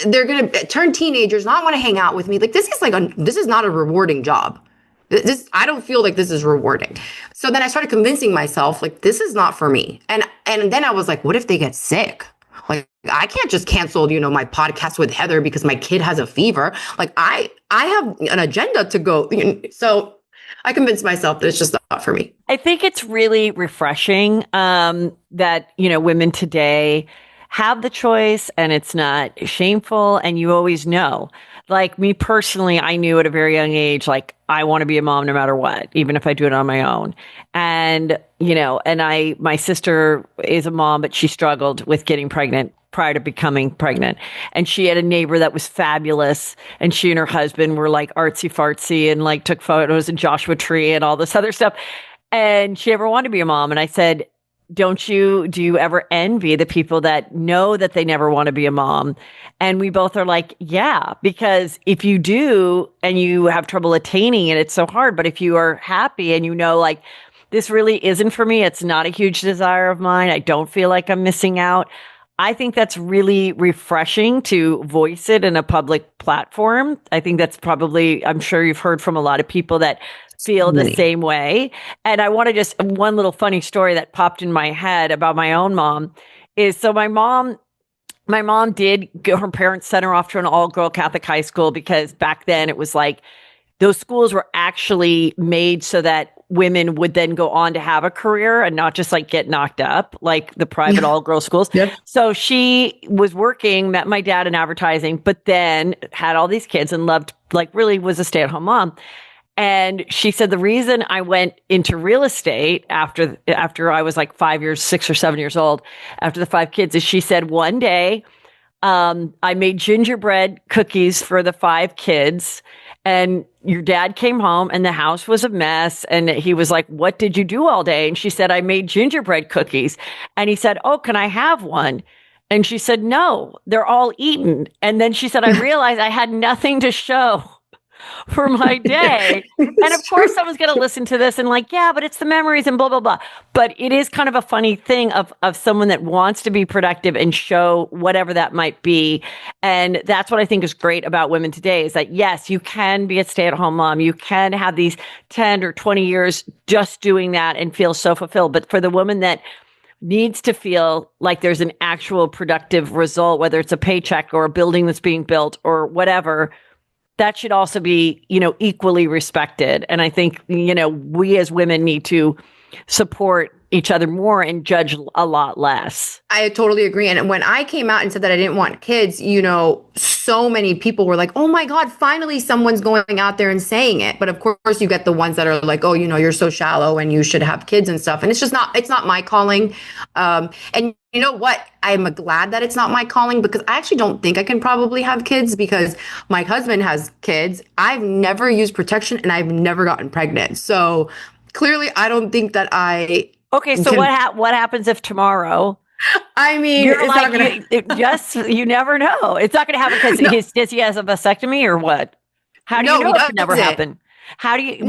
they're going to turn teenagers, not want to hang out with me. Like, this is not a rewarding job. I don't feel like this is rewarding. So then I started convincing myself, like, this is not for me. And then I was like, what if they get sick? Like, I can't just cancel, my podcast with Heather because my kid has a fever. Like, I have an agenda to go. So I convinced myself that it's just not for me. I think it's really refreshing that, women today have the choice and it's not shameful and you always know. Like me personally, I knew at a very young age, like I want to be a mom no matter what, even if I do it on my own. And, my sister is a mom, but she struggled with getting pregnant prior to becoming pregnant. And she had a neighbor that was fabulous. And she and her husband were like artsy fartsy and like took photos in Joshua Tree and all this other stuff. And she never wanted to be a mom. And I said, do you ever envy the people that know that they never want to be a mom? And we both are like, yeah, because if you do and you have trouble attaining it, it's so hard. But if you are happy and like, this really isn't for me, it's not a huge desire of mine, I don't feel like I'm missing out, I think that's really refreshing to voice it in a public platform. I think that's probably, I'm sure you've heard from a lot of people that feel the same way. And I want to just, one little funny story that popped in my head about my own mom is, so my mom did go, her parents sent her off to an all-girl Catholic high school because back then it was like, those schools were actually made so that women would then go on to have a career and not just like get knocked up like the private all-girl schools. Yep. So she was working, met my dad in advertising, but then had all these kids and loved, like really was a stay-at-home mom. And she said, the reason I went into real estate after I was like 6 or 7 years old, after the 5 kids, is she said, one day I made gingerbread cookies for the 5 kids. And your dad came home and the house was a mess. And he was like, what did you do all day? And she said, I made gingerbread cookies. And he said, oh, can I have one? And she said, no, they're all eaten. And then she said, I realized I had nothing to show for my day. And of course, someone's going to listen to this and like, yeah, but it's the memories and blah, blah, blah. But it is kind of a funny thing of someone that wants to be productive and show whatever that might be. And that's what I think is great about women today is that, yes, you can be a stay-at-home mom. You can have these 10 or 20 years just doing that and feel so fulfilled. But for the woman that needs to feel like there's an actual productive result, whether it's a paycheck or a building that's being built or whatever, that should also be, equally respected. And I think, we as women need to support each other more and judge a lot less. I totally agree. And when I came out and said that I didn't want kids, so many people were like, oh my God, finally someone's going out there and saying it. But of course you get the ones that are like, oh, you're so shallow and you should have kids and stuff. And it's not my calling. And you know what? I'm glad that it's not my calling because I actually don't think I can probably have kids because my husband has kids. I've never used protection and I've never gotten pregnant. So clearly I don't think that I... Okay, so what happens if tomorrow? I mean, you're like, you never know. It's not going to happen because does he has a vasectomy or what? How do you know it could never happen? How do you?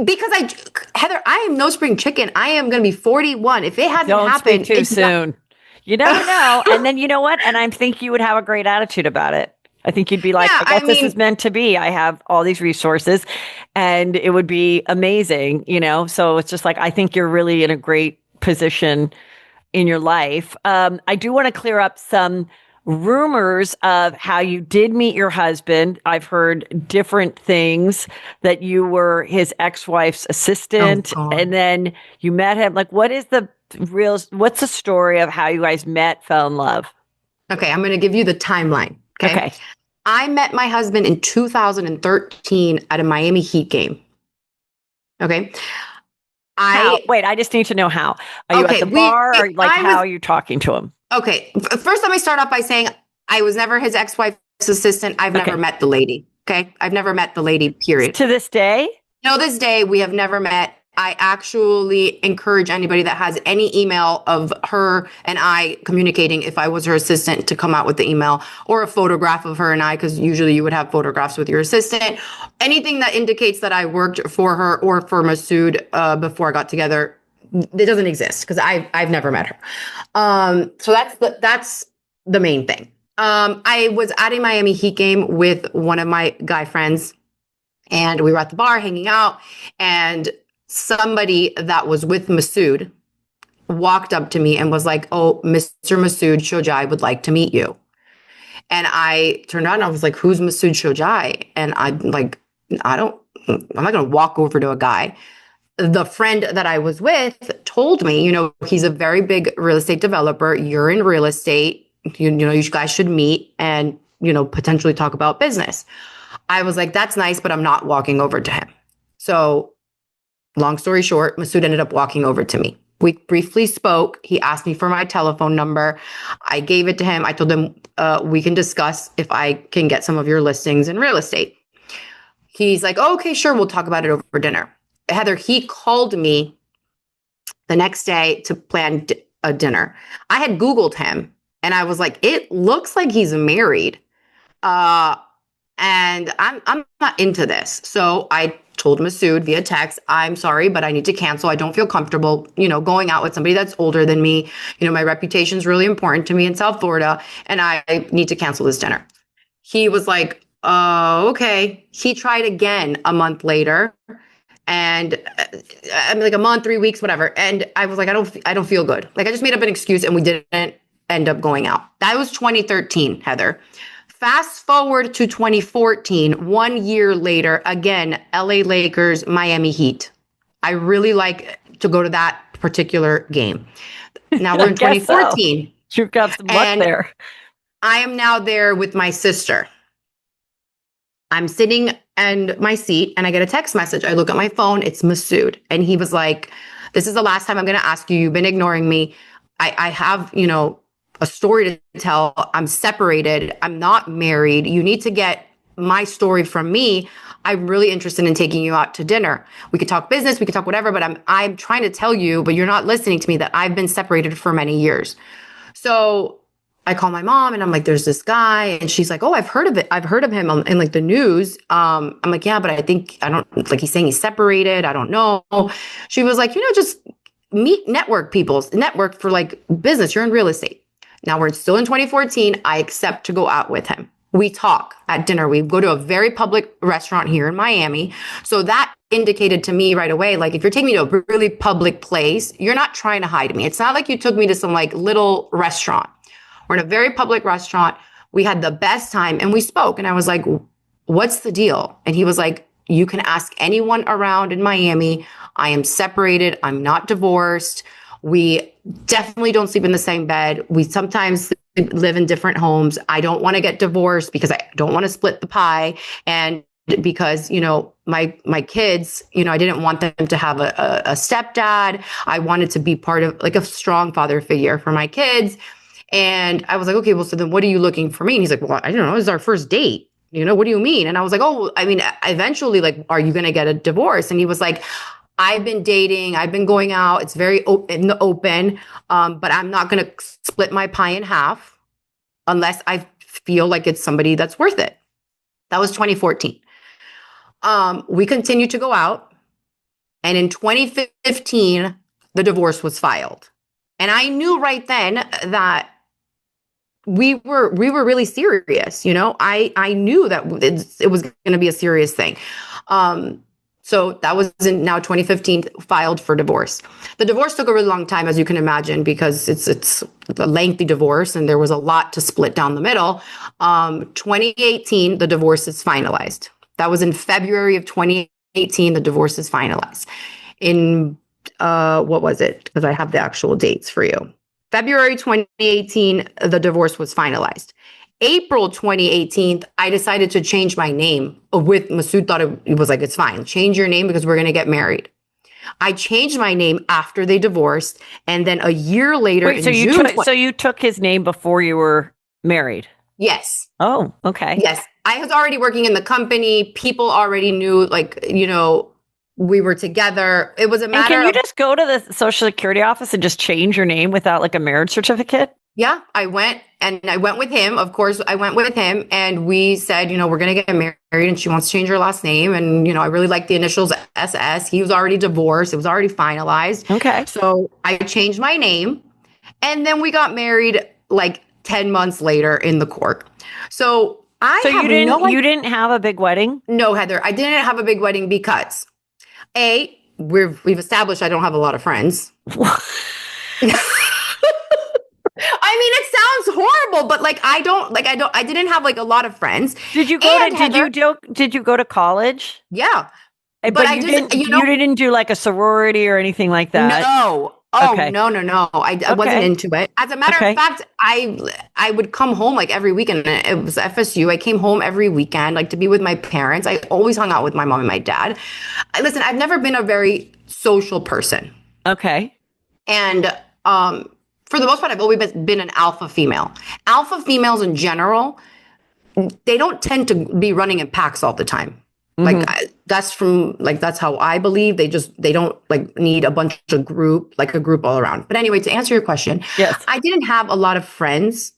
Because Heather, I am no spring chicken. I am going to be 41. If it hasn't happened too soon, you never know. And then you know what? And I think you would have a great attitude about it. I think you'd be like, I guess this is meant to be. I have all these resources and it would be amazing, So it's just like, I think you're really in a great position in your life. I do want to clear up some rumors of how you did meet your husband. I've heard different things that you were his ex-wife's assistant and then you met him. Like, what's the story of how you guys met, fell in love? Okay. I'm going to give you the timeline. Okay. I met my husband in 2013 at a Miami Heat game. Okay. I just need to know how. Are you at the bar or how are you talking to him? Okay. First, let me start off by saying I was never his ex-wife's assistant. I've never met the lady. Okay. I've never met the lady, period. To this day? No, this day we have never met. I actually encourage anybody that has any email of her and I communicating, if I was her assistant, to come out with the email or a photograph of her and I, because usually you would have photographs with your assistant. Anything that indicates that I worked for her or for Masood before I got together, it doesn't exist because I've never met her. So that's the main thing. I was at a Miami Heat game with one of my guy friends, and we were at the bar hanging out, and somebody that was with Masood walked up to me and was like, oh, Mr. Masood Shojaee would like to meet you. And I turned around and I was like, who's Masood Shojaee? And I'm like, I'm not going to walk over to a guy. The friend that I was with told me, he's a very big real estate developer. You're in real estate. You guys should meet and, potentially talk about business. I was like, that's nice, but I'm not walking over to him. So long story short, Masood ended up walking over to me. We briefly spoke. He asked me for my telephone number. I gave it to him. I told him, we can discuss if I can get some of your listings in real estate. He's like, oh, okay, sure. We'll talk about it over dinner. Heather, he called me the next day to plan a dinner. I had Googled him and I was like, it looks like he's married. And I'm not into this. So I told Masood via text, I'm sorry, but I need to cancel. I don't feel comfortable, going out with somebody that's older than me. My reputation is really important to me in South Florida, and I need to cancel this dinner. He was like, oh, okay. He tried again a month later, and like a month, 3 weeks, whatever. And I was like, I don't feel good. Like, I just made up an excuse, and we didn't end up going out. That was 2013, Heather. Fast forward to 2014, 1 year later, again, LA Lakers, Miami Heat. I really like to go to that particular game. Now we're in 2014. So. You've got some luck there. I am now there with my sister. I'm sitting in my seat and I get a text message. I look at my phone. It's Masood. And he was like, this is the last time I'm going to ask you. You've been ignoring me. I have, a story to tell. I'm separated. I'm not married. You need to get my story from me. I'm really interested in taking you out to dinner. We could talk business. We could talk whatever, but I'm trying to tell you, but you're not listening to me, that I've been separated for many years. So I call my mom and I'm like, there's this guy. And she's like, oh, I've heard of it. I've heard of him in like the news. I'm like, yeah, but he's saying he's separated. I don't know. She was like, just network for like business. You're in real estate. Now we're still in 2014. I accept to go out with him. We talk at dinner. We go to a very public restaurant here in Miami. So that indicated to me right away, like, if you're taking me to a really public place, you're not trying to hide me. It's not like you took me to some like little restaurant. We're in a very public restaurant. We had the best time and we spoke. And I was like, what's the deal? And he was like, you can ask anyone around in Miami. I am separated. I'm not divorced. We definitely don't sleep in the same bed. We sometimes live in different homes. I don't want to get divorced because I don't want to split the pie. And because, my kids, I didn't want them to have a stepdad. I wanted to be part of like a strong father figure for my kids. And I was like, okay, well, so then what are you looking for me? And he's like, well, I don't know. This is our first date. What do you mean? And I was like, oh, I mean, eventually, like, are you going to get a divorce? And he was like, I've been dating. I've been going out. It's very in the open. But I'm not going to split my pie in half unless I feel like it's somebody that's worth it. That was 2014. We continued to go out. And in 2015, the divorce was filed. And I knew right then that we were really serious. I knew that it was going to be a serious thing. So that was in now 2015, filed for divorce. The divorce took a really long time, as you can imagine, because it's a lengthy divorce and there was a lot to split down the middle. 2018, the divorce is finalized. That was in February of 2018, the divorce is finalized. In, what was it? Because I have the actual dates for you. February 2018, the divorce was finalized. April 2018, I decided to change my name. With Masood thought it was like, it's fine. Change your name because we're going to get married. I changed my name after they divorced. And then a year later, Wait, so you took his name before you were married? Yes. Oh, okay. Yes. I was already working in the company. People already knew, like, we were together. It was a matter of... And can you just go to the Social Security office and just change your name without like a marriage certificate? Yeah, I went with him. Of course, I went with him and we said, we're going to get married and she wants to change her last name. And, I really like the initials SS. He was already divorced. It was already finalized. Okay. So I changed my name and then we got married like 10 months later in the court. So you didn't have a big wedding? No, Heather, I didn't have a big wedding because we've established I don't have a lot of friends. I mean, it sounds horrible, but I didn't have like a lot of friends. Did you go to college? Yeah. But you didn't do like a sorority or anything like that? No. Oh, okay. No. I wasn't into it. As a matter of fact, I would come home like every weekend. It was FSU. I came home every weekend, like to be with my parents. I always hung out with my mom and my dad. Listen, I've never been a very social person. Okay. And, for the most part, I've always been an alpha female. Alpha females in general, they don't tend to be running in packs all the time. Mm-hmm. That's how I believe. They don't like need a bunch of group all around. But anyway, to answer your question, yes, I didn't have a lot of friends.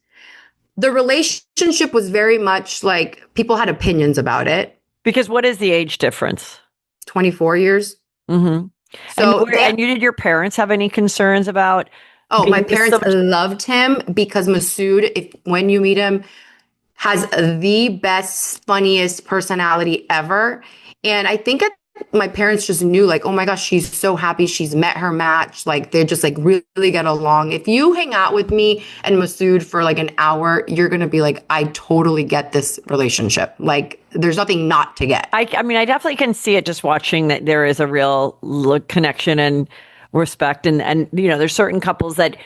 The relationship was very much like people had opinions about it. Because what is the age difference? 24 years. Mm-hmm. So and did your parents have any concerns about? Oh, my being parents loved him because Masood, when you meet him, has the best, funniest personality ever. And I think my parents just knew, like, oh my gosh, she's so happy she's met her match. Like, they just like really get along. If you hang out with me and Masood for like an hour, you're going to be like, I totally get this relationship. Like, there's nothing not to get. I mean, I definitely can see it just watching that there is a real connection and respect. And there's certain couples that,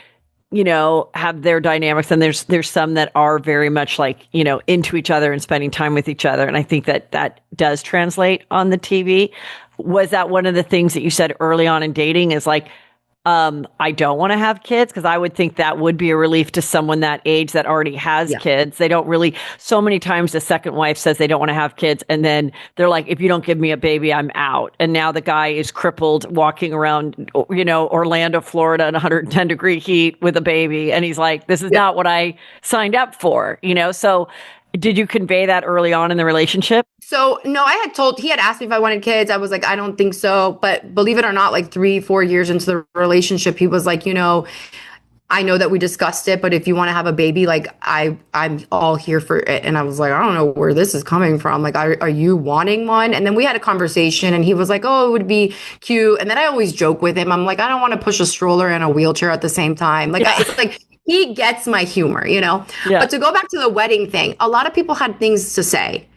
have their dynamics, and there's some that are very much like, into each other and spending time with each other. And I think that does translate on the TV. Was that one of the things that you said early on in dating is like, I don't want to have kids? Because I would think that would be a relief to someone that age that already has kids. They don't really, so many times the second wife says they don't want to have kids. And then they're like, if you don't give me a baby, I'm out. And now the guy is crippled walking around, Orlando, Florida in 110-degree heat with a baby. And he's like, this is not what I signed up for, So did you convey that early on in the relationship? So no, he had asked me if I wanted kids. I was like, I don't think so. But believe it or not, like 3-4 years into the relationship, he was like, I know that we discussed it, but if you want to have a baby, like I'm all here for it. And I was like, I don't know where this is coming from. Like, are you wanting one? And then we had a conversation and he was like, oh, it would be cute. And then I always joke with him. I'm like, I don't want to push a stroller and a wheelchair at the same time. Like, it's like, he gets my humor, Yeah. But to go back to the wedding thing, a lot of people had things to say.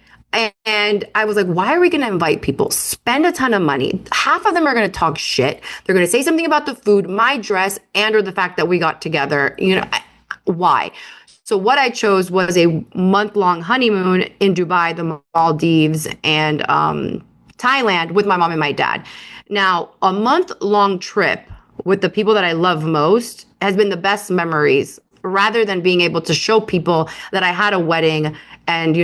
And I was like, why are we going to invite people? Spend a ton of money. Half of them are going to talk shit. They're going to say something about the food, my dress, or the fact that we got together. Why? So what I chose was a month-long honeymoon in Dubai, the Maldives, and Thailand with my mom and my dad. Now, a month-long trip with the people that I love most has been the best memories, rather than being able to show people that I had a wedding and,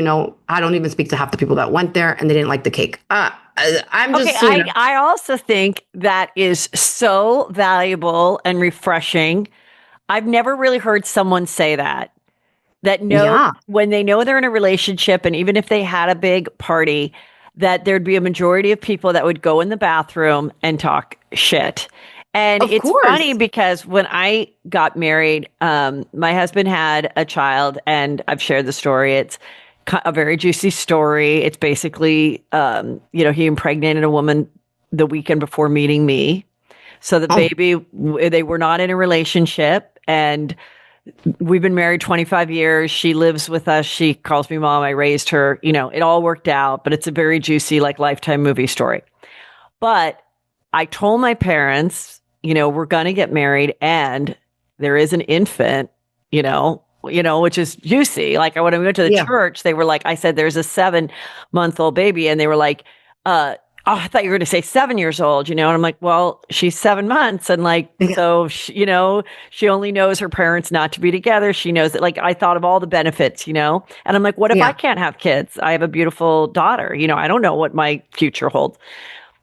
I don't even speak to half the people that went there and they didn't like the cake. I'm just... Okay, I also think that is so valuable and refreshing. I've never really heard someone say that when they know they're in a relationship, and even if they had a big party, that there'd be a majority of people that would go in the bathroom and talk shit. And it's funny because when I got married, my husband had a child, and I've shared the story. It's a very juicy story. It's basically, he impregnated a woman the weekend before meeting me. So the baby, they were not in a relationship, and we've been married 25 years. She lives with us. She calls me mom. I raised her. It all worked out, but it's a very juicy, like, Lifetime movie story. But I told my parents, we're going to get married and there is an infant, which is juicy. Like, when we went to the church, they were like, I said, there's a 7-month-old baby. And they were like, I thought you were going to say 7 years old, and I'm like, well, she's 7 months. And so, she only knows her parents not to be together. She knows that, I thought of all the benefits, and I'm like, what if I can't have kids? I have a beautiful daughter. I don't know what my future holds.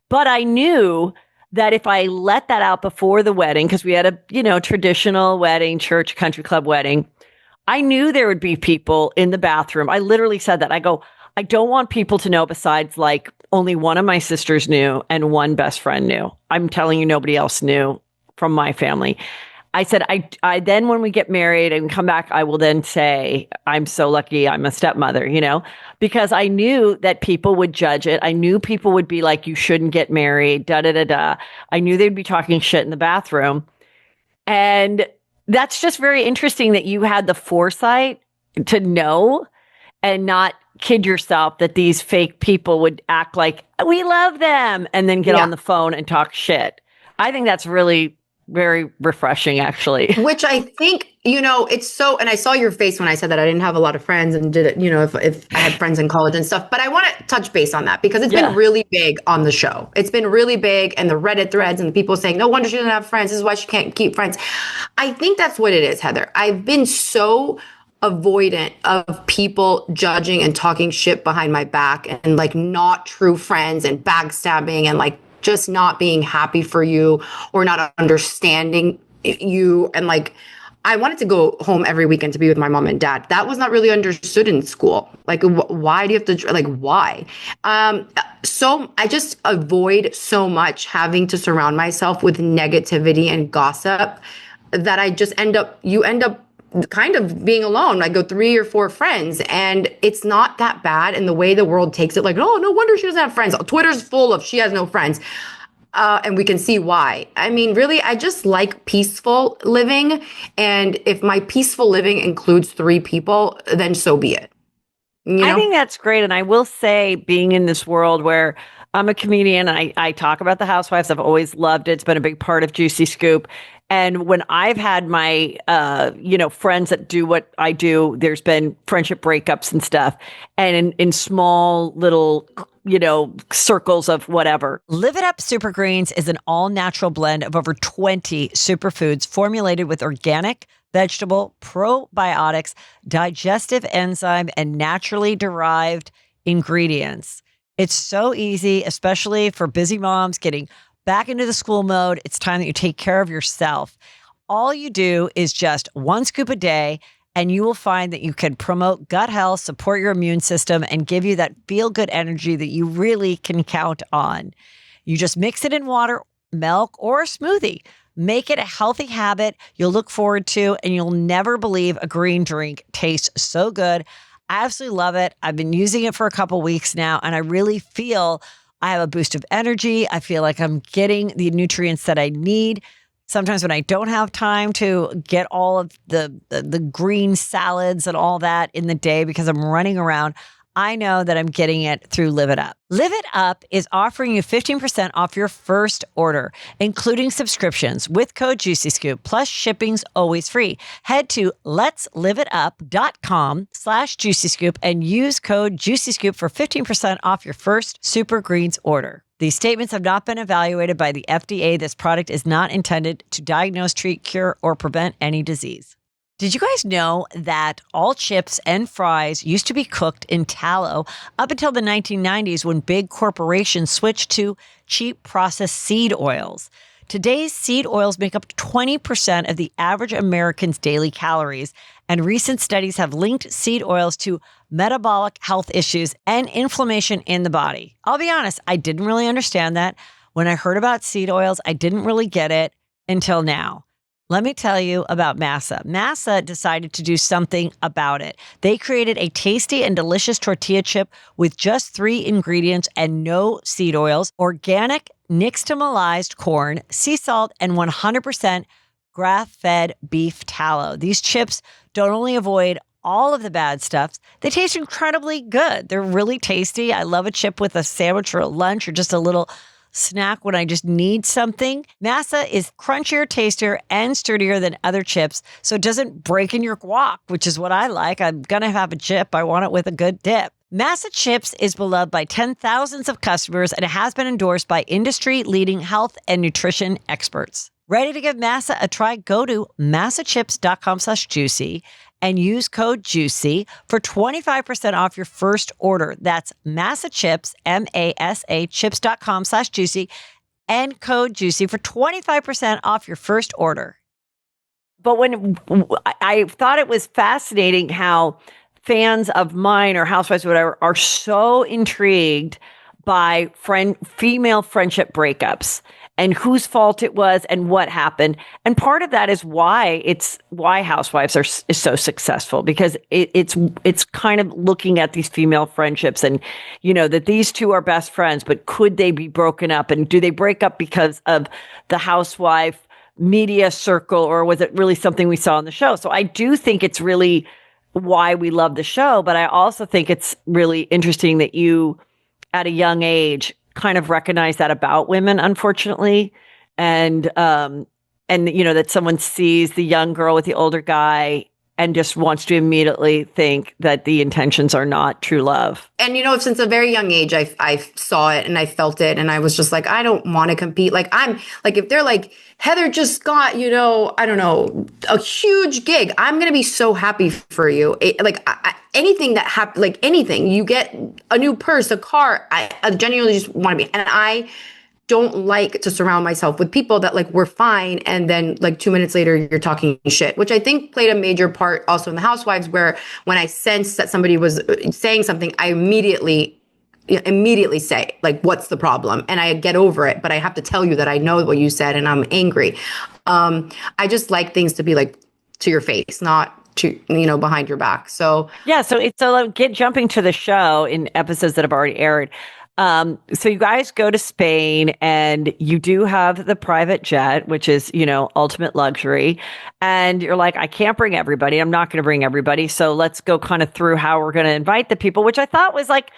But I knew that if I let that out before the wedding, because we had a, traditional wedding, church, country club wedding, I knew there would be people in the bathroom. I literally said that. I go, I don't want people to know besides only one of my sisters knew and one best friend knew. I'm telling you, nobody else knew from my family. I said, I then when we get married and come back, I will then say, I'm so lucky I'm a stepmother, because I knew that people would judge it. I knew people would be like, you shouldn't get married, da, da, da, da. I knew they'd be talking shit in the bathroom. And that's just very interesting that you had the foresight to know and not kid yourself that these fake people would act like we love them and then get on the phone and talk shit. I think that's really very refreshing, actually. Which I think, it's so, and I saw your face when I said that I didn't have a lot of friends and did it, if I had friends in college and stuff, but I want to touch base on that because it's been really big on the show. It's been really big, and the Reddit threads and the people saying, no wonder she doesn't have friends. This is why she can't keep friends. I think that's what it is, Heather. I've been so avoidant of people judging and talking shit behind my back and not true friends and backstabbing and just not being happy for you or not understanding you. And I wanted to go home every weekend to be with my mom and dad. That was not really understood in school. Like, why do you have to, like, why? So I just avoid so much having to surround myself with negativity and gossip that I just you end up kind of being alone. I go 3 or 4 friends, and it's not that bad. And the way the world takes it, like, oh, no wonder she doesn't have friends. Twitter's full of she has no friends. And we can see why. I mean, really, I just like peaceful living. And if my peaceful living includes 3 people, then so be it. You know? I think that's great. And I will say, being in this world where I'm a comedian, I talk about the Housewives. I've always loved it. It's been a big part of Juicy Scoop. And when I've had my, friends that do what I do, there's been friendship breakups and stuff. And in small little, circles of whatever. Live It Up Super Greens is an all-natural blend of over 20 superfoods formulated with organic, vegetable, probiotics, digestive enzyme, and naturally derived ingredients. It's so easy, especially for busy moms getting back into the school mode. It's time that you take care of yourself. All you do is just 1 scoop a day, and you will find that you can promote gut health, support your immune system, and give you that feel-good energy that you really can count on. You just mix it in water, milk, or a smoothie. Make it a healthy habit you'll look forward to, and you'll never believe a green drink tastes so good. I absolutely love it. I've been using it for a couple weeks now, and I really feel I have a boost of energy. I feel like I'm getting the nutrients that I need. Sometimes when I don't have time to get all of the green salads and all that in the day because I'm running around, I know that I'm getting it through Live It Up. Live It Up is offering you 15% off your first order, including subscriptions with code JuicyScoop, plus shipping's always free. Head to letsliveitup.com/JuicyScoop and use code JuicyScoop for 15% off your first Super Greens order. These statements have not been evaluated by the FDA. This product is not intended to diagnose, treat, cure, or prevent any disease. Did you guys know that all chips and fries used to be cooked in tallow up until the 1990s when big corporations switched to cheap processed seed oils? Today's seed oils make up 20% of the average American's daily calories, and recent studies have linked seed oils to metabolic health issues and inflammation in the body. I'll be honest, I didn't really understand that. When I heard about seed oils, I didn't really get it until now. Let me tell you about Masa. Masa decided to do something about it. They created a tasty and delicious tortilla chip with just 3 ingredients and no seed oils: organic nixtamalized corn, sea salt, and 100% grass-fed beef tallow. These chips don't only avoid all of the bad stuff, they taste incredibly good. They're really tasty. I love a chip with a sandwich or a lunch or just a little snack when I just need something. Masa is crunchier, tastier, and sturdier than other chips, so it doesn't break in your guac, which is what I like. I'm going to have a chip. I want it with a good dip. Masa Chips is beloved by 10,000s of customers, and it has been endorsed by industry-leading health and nutrition experts. Ready to give Masa a try? Go to masachips.com/juicy and use code JUICY for 25% off your first order. That's Masa Chips, M-A-S-A, chips.com/juicy, and code JUICY for 25% off your first order. But when I thought it was fascinating how fans of mine or housewives or whatever are so intrigued by female friendship breakups and whose fault it was and what happened. And part of that is why Housewives is so successful, because it's kind of looking at these female friendships and, that these two are best friends, but could they be broken up? And do they break up because of the housewife media circle, or was it really something we saw on the show? So I do think it's really why we love the show, but I also think it's really interesting that you, at a young age, kind of recognize that about women, unfortunately. And that someone sees the young girl with the older guy and just wants to immediately think that the intentions are not true love. And, since a very young age, I saw it and I felt it. And I was just like, I don't want to compete. Like, I'm like, if they're like, Heather just got, I don't know, a huge gig, I'm going to be so happy for you. Anything that happens, like anything, you get a new purse, a car, I genuinely just want to be. And don't like to surround myself with people that like we're fine and then like 2 minutes later you're talking shit, which I think played a major part also in the Housewives, where when I sensed that somebody was saying something, I immediately say like, what's the problem? And I get over it, but I have to tell you that I know what you said and I'm angry. I just like things to be like to your face, not to, behind your back. So yeah, so jumping to the show in episodes that have already aired. So you guys go to Spain and you do have the private jet, which is, ultimate luxury. And you're like, I can't bring everybody. I'm not going to bring everybody. So let's go kind of through how we're going to invite the people, which I thought was like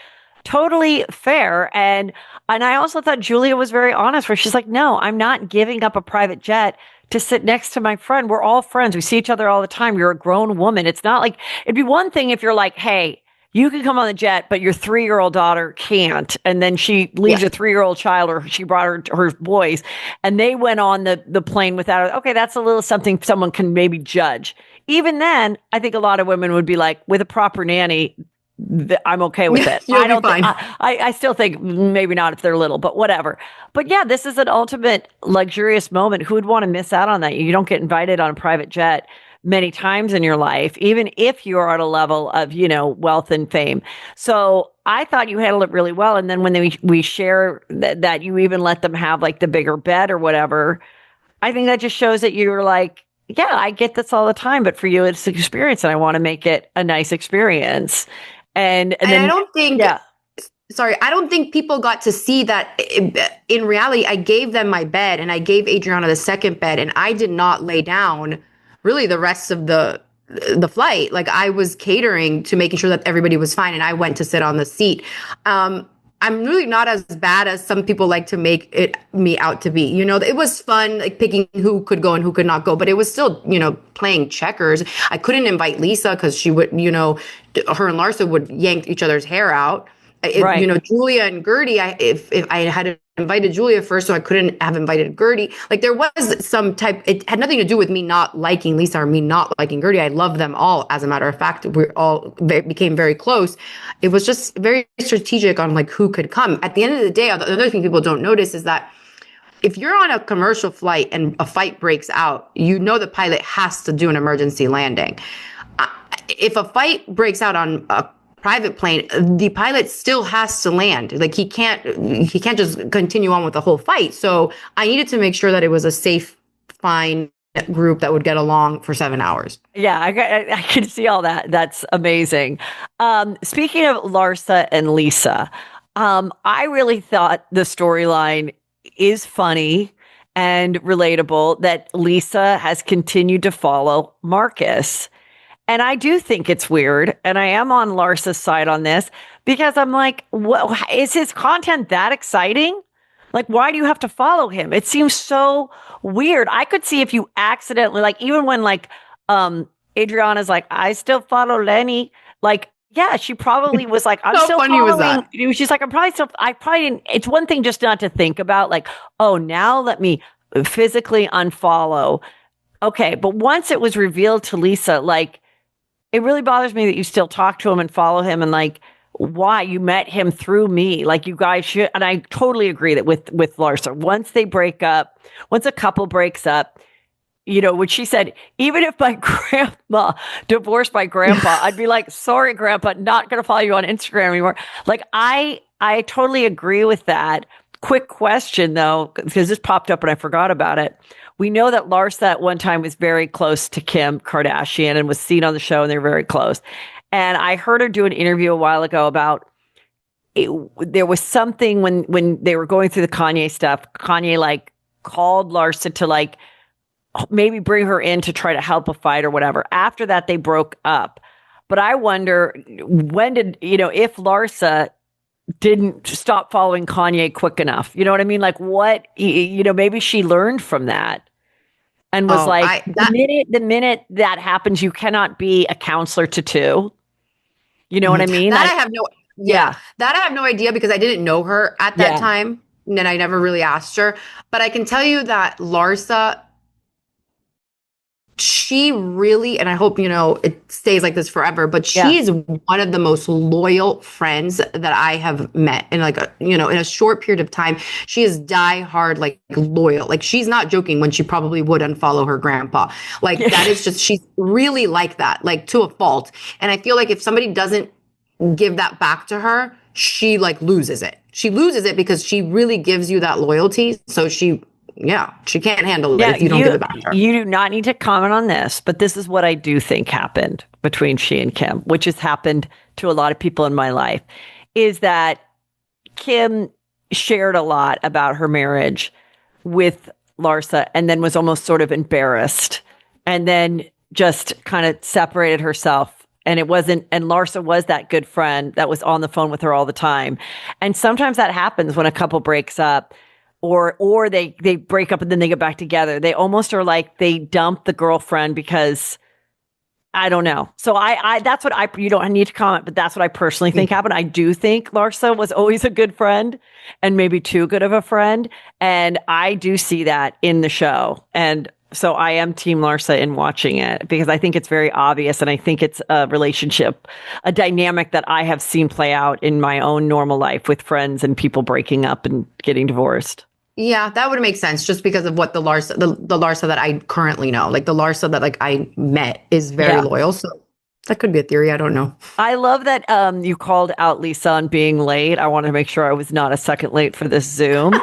totally fair. And I also thought Julia was very honest, where she's like, no, I'm not giving up a private jet to sit next to my friend. We're all friends. We see each other all the time. You're a grown woman. It's not like, it'd be one thing if you're like, hey, you can come on the jet, but your 3-year-old daughter can't. And then she leaves a 3-year-old child, or she brought her boys, and they went on the plane without her. Okay, that's a little something someone can maybe judge. Even then, I think a lot of women would be like, with a proper nanny, I'm okay with it. You'll be fine. I still think maybe not if they're little, but whatever. But yeah, this is an ultimate luxurious moment. Who would want to miss out on that? You don't get invited on a private jet many times in your life, even if you're at a level of, wealth and fame. So I thought you handled it really well. And then when we share that you even let them have like the bigger bed or whatever, I think that just shows that you're like, yeah, I get this all the time, but for you, it's an experience and I want to make it a nice experience. And then I don't think, sorry, I don't think people got to see that. In reality, I gave them my bed and I gave Adriana the second bed, and I did not lay down really the rest of the flight. Like, I was catering to making sure that everybody was fine, and I went to sit on the seat. I'm really not as bad as some people like to make me out to be. It was fun, like picking who could go and who could not go, but it was still, playing checkers. I couldn't invite Lisa because she would, her and Larsa would yank each other's hair out. Right. Julia and Gertie, if I had invited Julia first, so I couldn't have invited Gertie. Like, there was some type, it had nothing to do with me not liking Lisa or me not liking Gertie. I love them all. As a matter of fact, we all became very close. It was just very strategic on like who could come. At the end of the day, the other thing people don't notice is that if you're on a commercial flight and a fight breaks out, the pilot has to do an emergency landing. If a fight breaks out on a private plane, the pilot still has to land. Like, he can't just continue on with the whole fight. So I needed to make sure that it was a safe, fine group that would get along for 7 hours. Yeah, I can see all that. That's amazing. Speaking of Larsa and Lisa, I really thought the storyline is funny and relatable that Lisa has continued to follow Marcus. And I do think it's weird. And I am on Larsa's side on this because I'm like, is his content that exciting? Like, why do you have to follow him? It seems so weird. I could see if you accidentally, like, even when like Adriana's like, I still follow Lenny. Like, yeah, she probably was like, I'm still funny following. Was that? She's like, I probably didn't. It's one thing just not to think about like, oh, now let me physically unfollow. Okay. But once it was revealed to Lisa, like, it really bothers me that you still talk to him and follow him, and like, why? You met him through me. Like, you guys should. And I totally agree that with Larsa, once they break up, once a couple breaks up, when she said, even if my grandma divorced my grandpa, I'd be like, sorry, grandpa, not going to follow you on Instagram anymore. Like, I totally agree with that. Quick question though, because this popped up and I forgot about it. We know that Larsa at one time was very close to Kim Kardashian and was seen on the show, and they're very close. And I heard her do an interview a while ago about there was something when they were going through the Kanye stuff. Kanye like called Larsa to like maybe bring her in to try to help a fight or whatever. After that, they broke up. But I wonder when did, if Larsa didn't stop following Kanye quick enough. You know what I mean? Like, what, maybe she learned from that and was the minute that happens, you cannot be a counselor to two. You know what I mean? That I have that I have no idea because I didn't know her at that time. And I never really asked her. But I can tell you that Larsa she really, and I hope, it stays like this forever, but she is one of the most loyal friends that I have met in in a short period of time. She is diehard, like loyal. Like she's not joking when she probably would unfollow her grandpa. Like that is just, she's really like that, like to a fault. And I feel like if somebody doesn't give that back to her, she like loses it. She loses it because she really gives you that loyalty. So she can't handle it if you don't give it back to her. You do not need to comment on this, but this is what I do think happened between she and Kim, which has happened to a lot of people in my life, is that Kim shared a lot about her marriage with Larsa and then was almost sort of embarrassed and then just kind of separated herself. And Larsa was that good friend that was on the phone with her all the time. And sometimes that happens when a couple breaks up. Or they break up and then they get back together. They almost are like they dump the girlfriend because I don't know. So that's what you don't need to comment, but that's what I personally think happened. I do think Larsa was always a good friend and maybe too good of a friend. And I do see that in the show. And so I am team Larsa in watching it because I think it's very obvious. And I think it's a relationship, a dynamic that I have seen play out in my own normal life with friends and people breaking up and getting divorced. Yeah, that would make sense just because of what the Larsa that I currently know. Like the Larsa that like I met is very loyal. So that could be a theory. I don't know. I love that you called out Lisa on being late. I want to make sure I was not a second late for this Zoom.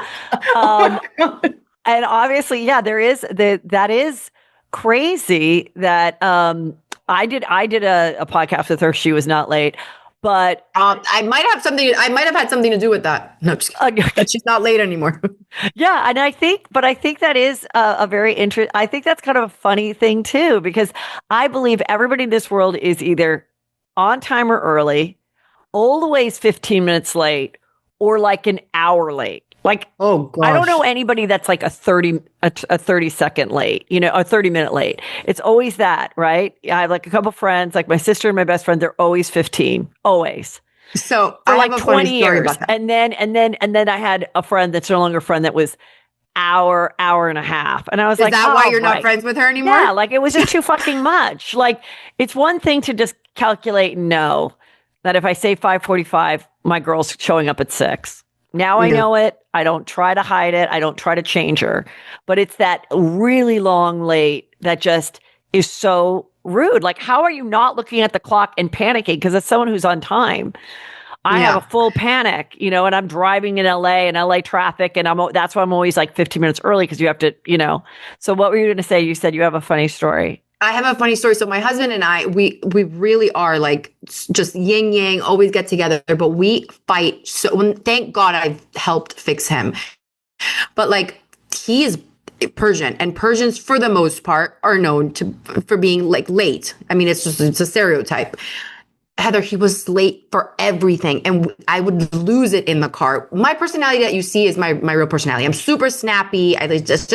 Oh my God. And obviously, that is crazy that I did a podcast with her. She was not late. But I might have had something to do with that. No, just but she's not late anymore. Yeah, and I think that is a very interesting. I think that's kind of a funny thing too, because I believe everybody in this world is either on time or early, always 15 minutes late, or like an hour late. Like, oh gosh. I don't know anybody that's like a 30 second late, a 30-minute late. It's always that, right? I have like a couple friends, like my sister and my best friend, they're always 15, always. So for I like have a 20 funny story years. about that. And then I had a friend that's no longer a friend that was hour and a half. And I was Is like, that why you're right. not friends with her anymore? Yeah, like it was just too fucking much. Like it's one thing to just calculate and know that if I say 5:45, my girl's showing up at 6. Now I know it. I don't try to hide it. I don't try to change her. But it's that really long late that just is so rude. Like, how are you not looking at the clock and panicking? Because as someone who's on time, I have a full panic, and I'm driving in LA and LA traffic. And that's why I'm always like 15 minutes early because you have to, So what were you going to say? You said you have a funny story. I have a funny story. So my husband and I, we really are like just yin yang, always get together, but we fight. So thank God I've helped fix him. But like he is Persian, and Persians for the most part are known for being like late. I mean, it's a stereotype. Heather, he was late for everything, and I would lose it in the car. My personality that you see is my real personality. I'm super snappy. I just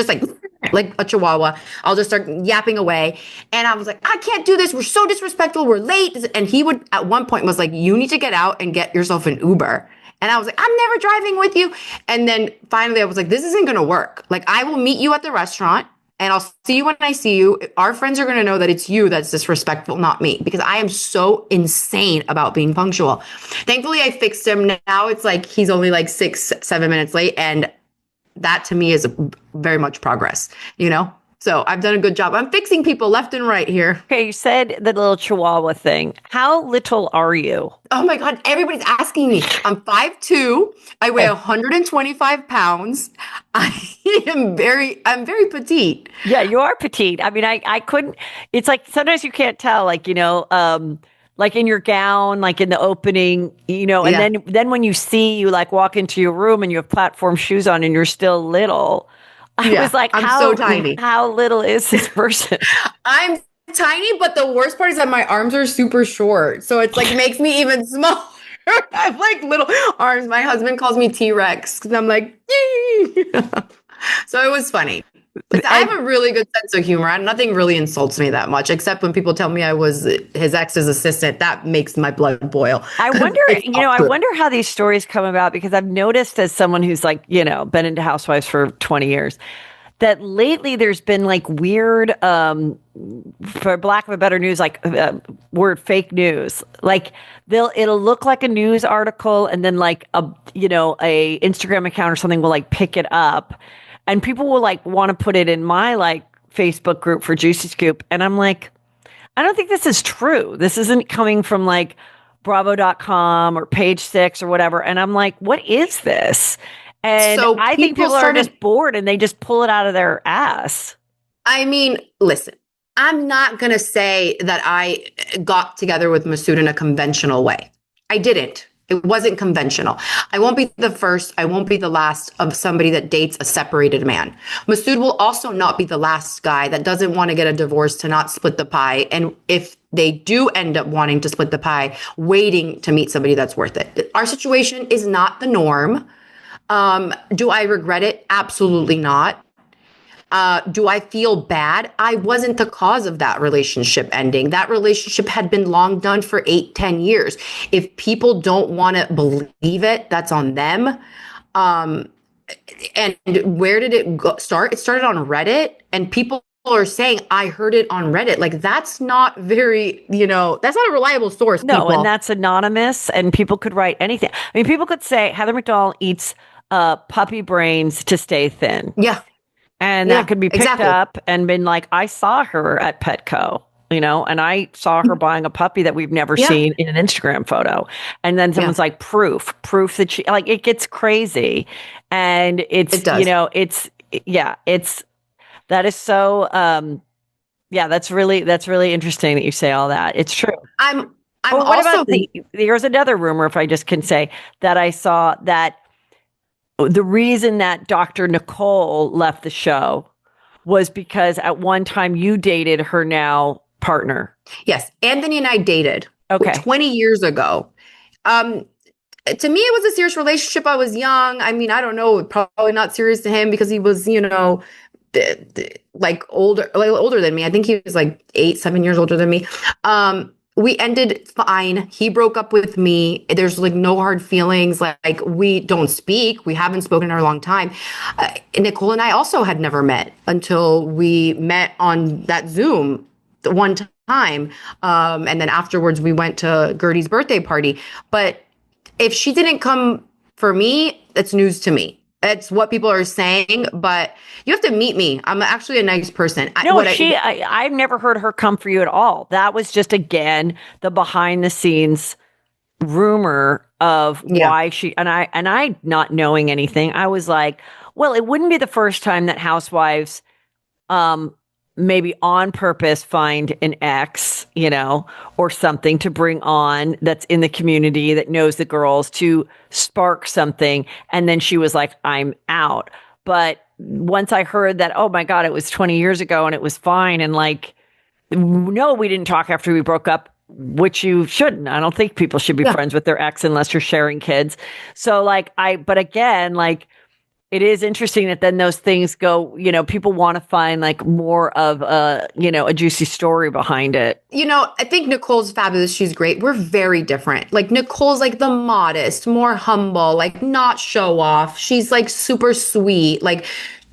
like a chihuahua. I'll just start yapping away. And I was like, I can't do this. We're so disrespectful. We're late. And he would, at one point, was like, you need to get out and get yourself an Uber. And I was like, I'm never driving with you. And then finally, I was like, this isn't going to work. Like, I will meet you at the restaurant. And I'll see you when I see you. Our friends are going to know that it's you that's disrespectful, not me, because I am so insane about being punctual. Thankfully, I fixed him. Now it's like he's only like 6-7 minutes late. And that to me is very much progress, So I've done a good job. I'm fixing people left and right here. Okay, you said the little chihuahua thing. How little are you? Oh my God, everybody's asking me. I'm 5'2". I weigh 125 pounds. I'm very petite. Yeah, you are petite. I mean, I couldn't, it's like sometimes you can't tell, like, like in your gown, like in the opening, and then when you see you like walk into your room and you have platform shoes on and you're still little, I was like, I'm so tiny. How little is this person? I'm tiny, but the worst part is that my arms are super short. So it's like makes me even smaller. I have like little arms. My husband calls me T-Rex because I'm like, yee. So it was funny. I have a really good sense of humor. Nothing really insults me that much, except when people tell me I was his ex's assistant. That makes my blood boil. I wonder, I wonder how these stories come about, because I've noticed as someone who's like, been into Housewives for 20 years, that lately there's been like weird, for lack of a better news, like word fake news. Like it'll look like a news article, and then like a Instagram account or something will like pick it up, and people will like want to put it in my like Facebook group for Juicy Scoop, and I'm like, I don't think this is true. This isn't coming from like Bravo.com or Page Six or whatever. And I'm like, what is this? And So I think people are started- just bored and they just pull it out of their ass. I mean, listen, I'm not going to say that I got together with Masood in a conventional way. I didn't. It wasn't conventional. I won't be the first. I won't be the last of somebody that dates a separated man. Masood will also not be the last guy that doesn't want to get a divorce to not split the pie. And if they do end up wanting to split the pie, waiting to meet somebody that's worth it. Our situation is not the norm. Do I regret it? Absolutely not. Do I feel bad? I wasn't the cause of that relationship ending. That relationship had been long done for 8-10 years. If people don't want to believe it, that's on them. And where did it start? It started on Reddit, and people are saying, I heard it on Reddit. Like, that's not very, that's not a reliable source. No, people. and that's anonymous, and people could write anything. I mean, people could say Heather McDonald eats puppy brains to stay thin. Yeah. And that could be picked up and been like, I saw her at Petco, and I saw her buying a puppy that we've never seen in an Instagram photo. And then someone's like, proof that she, like, it gets crazy. And it does. That is so, that's really interesting that you say all that. It's true. Here's another rumor, if I just can say, that I saw that the reason that Dr. Nicole left the show was because at one time you dated her now partner. Yes. Anthony and I dated 20 years ago. To me, it was a serious relationship. I was young. I mean, I don't know, probably not serious to him because he was, like older than me. I think he was like 8-7 years older than me. We ended fine. He broke up with me. There's like no hard feelings. Like we don't speak. We haven't spoken in a long time. Nicole and I also had never met until we met on that Zoom one time. And then afterwards we went to Gertie's birthday party. But if she didn't come for me, that's news to me. It's what people are saying, but you have to meet me. I'm actually a nice person. I've never heard her come for you at all. That was just, again, the behind the scenes rumor of why she, and I not knowing anything. I was like, well, it wouldn't be the first time that housewives, maybe on purpose find an ex, or something to bring on that's in the community that knows the girls to spark something. And then she was like, I'm out. But once I heard that, oh my God, it was 20 years ago and it was fine. And like, no, we didn't talk after we broke up, which you shouldn't. I don't think people should be friends with their ex unless you're sharing kids. So but again, like, it is interesting that then those things go, people want to find like more of a juicy story behind it. I think Nicole's fabulous. She's great. We're very different. Like Nicole's like the modest, more humble, like not show off. She's like super sweet, like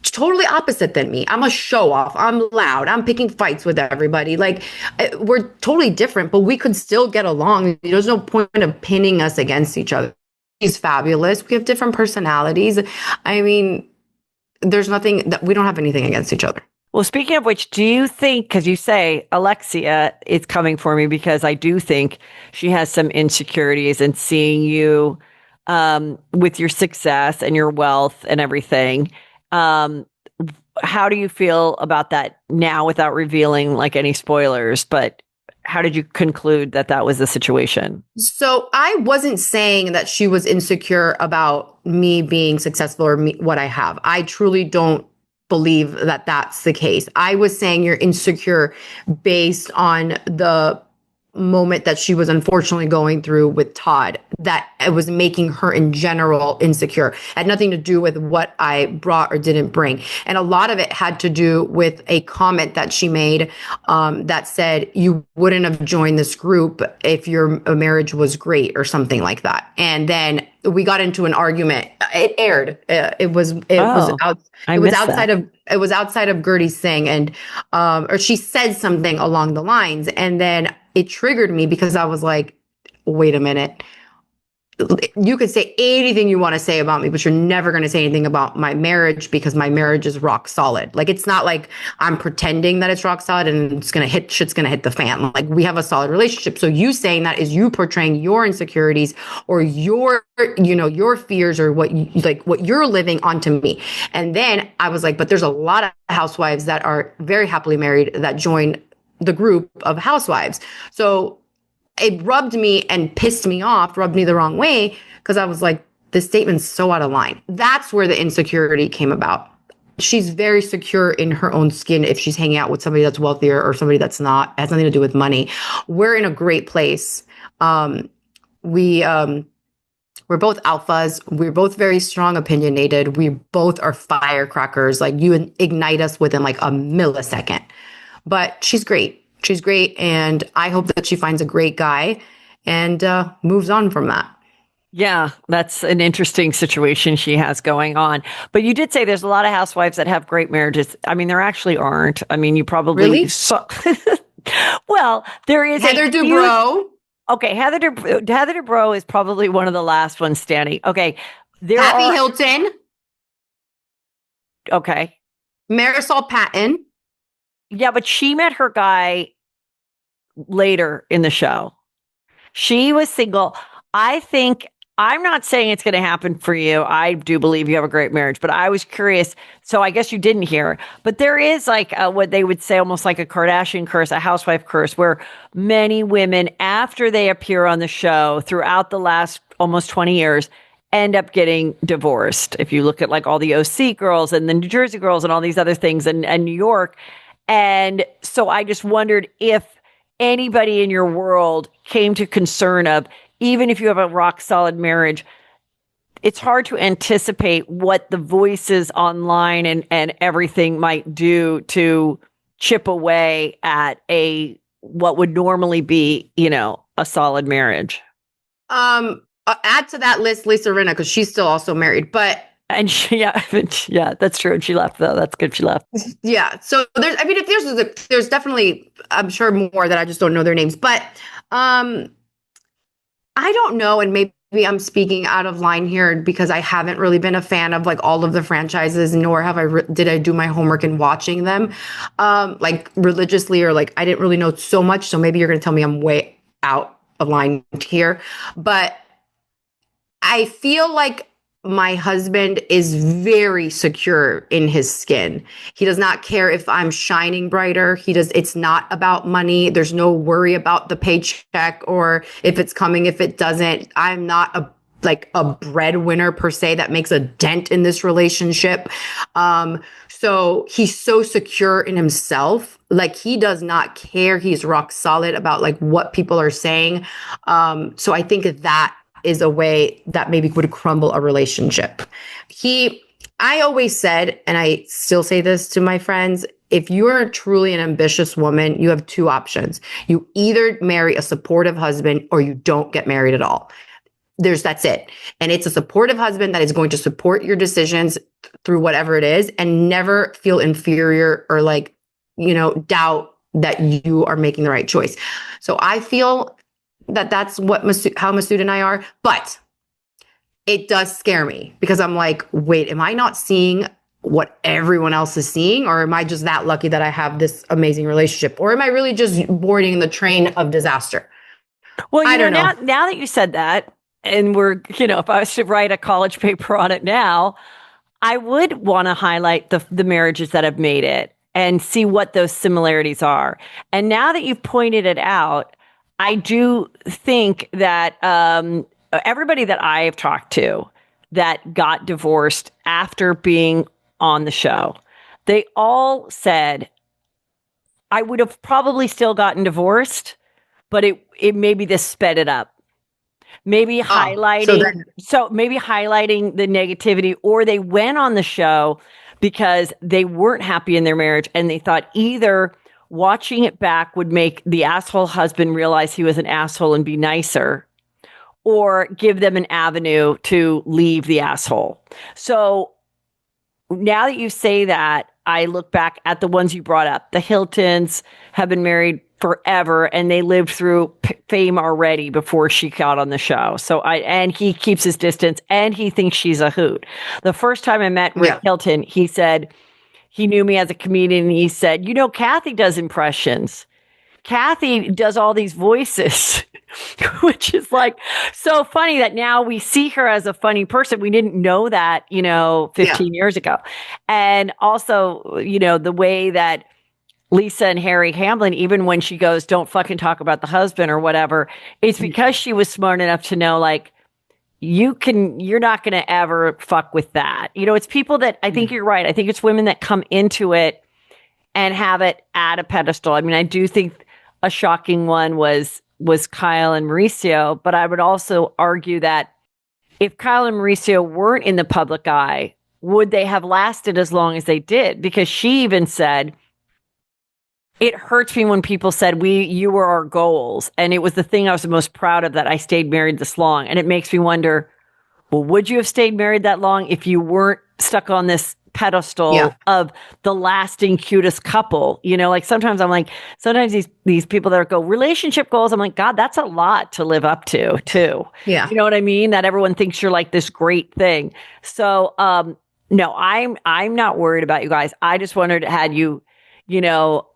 totally opposite than me. I'm a show off. I'm loud. I'm picking fights with everybody. Like we're totally different, but we could still get along. There's no point of pinning us against each other. She's fabulous. We have different personalities. I mean, there's nothing that we don't have anything against each other. Well, speaking of which, do you think, because you say Alexia is coming for me, because I do think she has some insecurities, and seeing you with your success and your wealth and everything. How do you feel about that now without revealing like any spoilers? But how did you conclude that that was the situation? So I wasn't saying that she was insecure about me being successful or what I have. I truly don't believe that that's the case. I was saying you're insecure based on the moment that she was unfortunately going through with Todd, that it was making her in general insecure. It had nothing to do with what I brought or didn't bring. And a lot of it had to do with a comment that she made that said, you wouldn't have joined this group if your marriage was great or something like that. And then we got into an argument. It aired. It was I missed outside that. of Gertie's thing, and or she said something along the lines, and then it triggered me because I was like, wait a minute. You could say anything you want to say about me, but you're never going to say anything about my marriage because my marriage is rock solid. Like, it's not like I'm pretending that it's rock solid and shit's going to hit the fan. Like, we have a solid relationship. So you saying that is you portraying your insecurities or your fears or what you're living onto me. And then I was like, but there's a lot of housewives that are very happily married that join the group of housewives. So it rubbed me and pissed me off, rubbed me the wrong way, because I was like, this statement's so out of line. That's where the insecurity came about. She's very secure in her own skin if she's hanging out with somebody that's wealthier or somebody that's not, has nothing to do with money. We're in a great place. We're both alphas. We're both very strong opinionated. We both are firecrackers. Like, you ignite us within like a millisecond. But she's great. She's great, and I hope that she finds a great guy and moves on from that. Yeah, that's an interesting situation she has going on. But you did say there's a lot of housewives that have great marriages. I mean, there actually aren't. I mean, you probably really saw. Well, there is Heather Dubrow. Okay, Heather Dubrow is probably one of the last ones standing. Okay, Kathy Hilton. Okay, Marisol Patton. Yeah, but she met her guy later in the show. She was single. I'm not saying it's going to happen for you. I do believe you have a great marriage, but I was curious. So I guess you didn't hear. But there is like what they would say almost like a Kardashian curse, a housewife curse, where many women, after they appear on the show throughout the last almost 20 years, end up getting divorced. If you look at like all the OC girls and the New Jersey girls and all these other things and New York. And so I just wondered if anybody in your world came to concern of, even if you have a rock solid marriage, it's hard to anticipate what the voices online and everything might do to chip away at what would normally be, a solid marriage. Add to that list Lisa Rinna, because she's still also married, but and yeah, that's true. And she left though. That's good. She left. Yeah. So there's definitely, I'm sure, more that I just don't know their names, but I don't know. And maybe I'm speaking out of line here because I haven't really been a fan of like all of the franchises, nor did I do my homework in watching them like religiously, or like I didn't really know so much. So maybe you're going to tell me I'm way out of line here, but I feel like my husband is very secure in his skin. He does not care if I'm shining brighter. It's not about money. There's no worry about the paycheck or if it's coming, if it doesn't. I'm not a breadwinner per se that makes a dent in this relationship. So he's so secure in himself. Like, he does not care. He's rock solid about like what people are saying. So I think that is a way that maybe would crumble a relationship. I always said, and I still say this to my friends, if you're truly an ambitious woman, you have two options. You either marry a supportive husband or you don't get married at all. That's it. And it's a supportive husband that is going to support your decisions through whatever it is and never feel inferior or like, doubt that you are making the right choice. So I feel that's how Masood and I are, but it does scare me because I'm like, wait, am I not seeing what everyone else is seeing? Or am I just that lucky that I have this amazing relationship? Or am I really just boarding the train of disaster? Well, I don't know. Now that you said that, and if I was to write a college paper on it now, I would want to highlight the marriages that have made it and see what those similarities are. And now that you've pointed it out, I do think that everybody that I have talked to that got divorced after being on the show, they all said, I would have probably still gotten divorced, but it maybe this sped it up. Maybe highlighting the negativity, or they went on the show because they weren't happy in their marriage and they thought either watching it back would make the asshole husband realize he was an asshole and be nicer, or give them an avenue to leave the asshole. So now that you say that, I look back at the ones you brought up. The Hiltons have been married forever, and they lived through fame already before she got on the show. And he keeps his distance, and he thinks she's a hoot. The first time I met Rick Hilton, he said he knew me as a comedian, and he said, Kathy does impressions. Kathy does all these voices, which is like so funny that now we see her as a funny person. We didn't know that, 15 years ago. And also, the way that Lisa and Harry Hamlin, even when she goes, don't fucking talk about the husband or whatever, it's because she was smart enough to know, like, you're not going to ever fuck with that. It's people that, I think you're right. I think it's women that come into it and have it at a pedestal. I mean, I do think a shocking one was Kyle and Mauricio, but I would also argue that if Kyle and Mauricio weren't in the public eye, would they have lasted as long as they did? Because she even said, it hurts me when people said you were our goals. And it was the thing I was the most proud of, that I stayed married this long. And it makes me wonder, well, would you have stayed married that long if you weren't stuck on this pedestal of the lasting cutest couple? Like sometimes I'm like, these people that go relationship goals, I'm like, God, that's a lot to live up to too. Yeah. You know what I mean? That everyone thinks you're like this great thing. So, no, I'm not worried about you guys. I just wondered, had you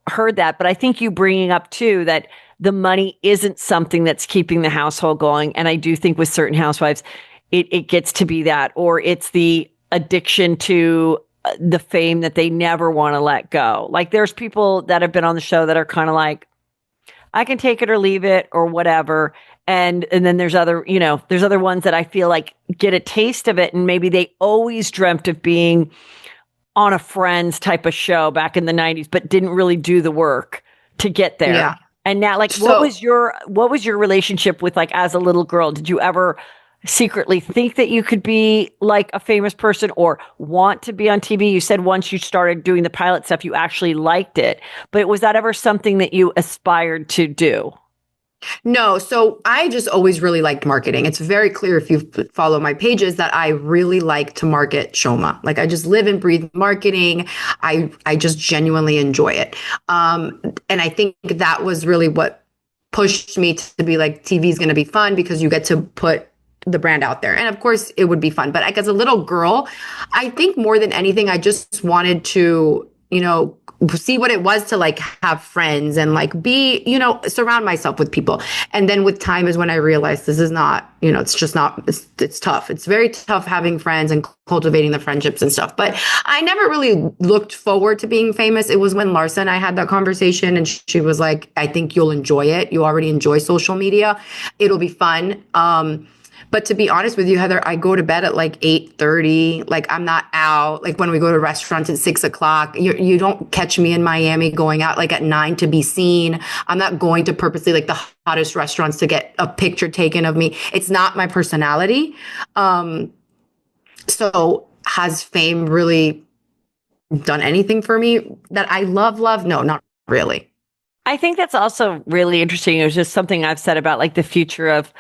heard that, but I think you bringing up too, that the money isn't something that's keeping the household going. And I do think with certain housewives, it gets to be that, or it's the addiction to the fame that they never want to let go. Like there's people that have been on the show that are kind of like, I can take it or leave it or whatever. And then there's other ones that I feel like get a taste of it. And maybe they always dreamt of being on a Friends type of show back in the 90s, but didn't really do the work to get there. Yeah. And now, like, what was your relationship with, like, as a little girl? Did you ever secretly think that you could be like a famous person or want to be on TV? You said once you started doing the pilot stuff, you actually liked it, but was that ever something that you aspired to do? No. So I just always really liked marketing. It's very clear if you follow my pages that I really like to market Shoma. Like I just live and breathe marketing. I just genuinely enjoy it. And I think that was really what pushed me to be like, TV is going to be fun because you get to put the brand out there. And of course it would be fun. But like as a little girl, I think more than anything, I just wanted to, see what it was to like have friends and like be, surround myself with people. And then with time is when I realized this is not, it's just not, it's tough. It's very tough having friends and cultivating the friendships and stuff. But I never really looked forward to being famous. It was when Larsa and I had that conversation and she was like, I think you'll enjoy it. You already enjoy social media. It'll be fun. But to be honest with you, Heather, I go to bed at like 8:30. Like I'm not out. Like when we go to restaurants at 6 o'clock, you don't catch me in Miami going out like at 9 to be seen. I'm not going to purposely like the hottest restaurants to get a picture taken of me. It's not my personality. So has fame really done anything for me that I love? No, not really. I think that's also really interesting. It was just something I've said about like the future of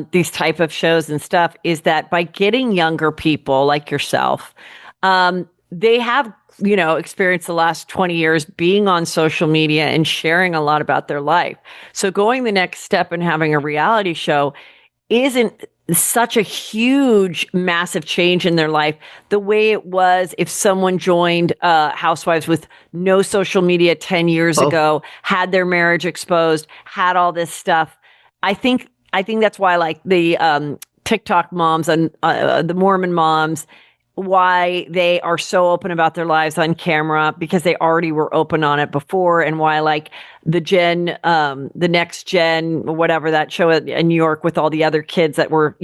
these type of shows and stuff is that by getting younger people like yourself, they have, experienced the last 20 years being on social media and sharing a lot about their life. So going the next step and having a reality show isn't such a huge, massive change in their life the way it was if someone joined Housewives with no social media 10 years ago, had their marriage exposed, had all this stuff. I think that's why like the TikTok moms and the Mormon moms, why they are so open about their lives on camera because they already were open on it before, and why like the next gen, whatever that show in New York with all the other kids that were,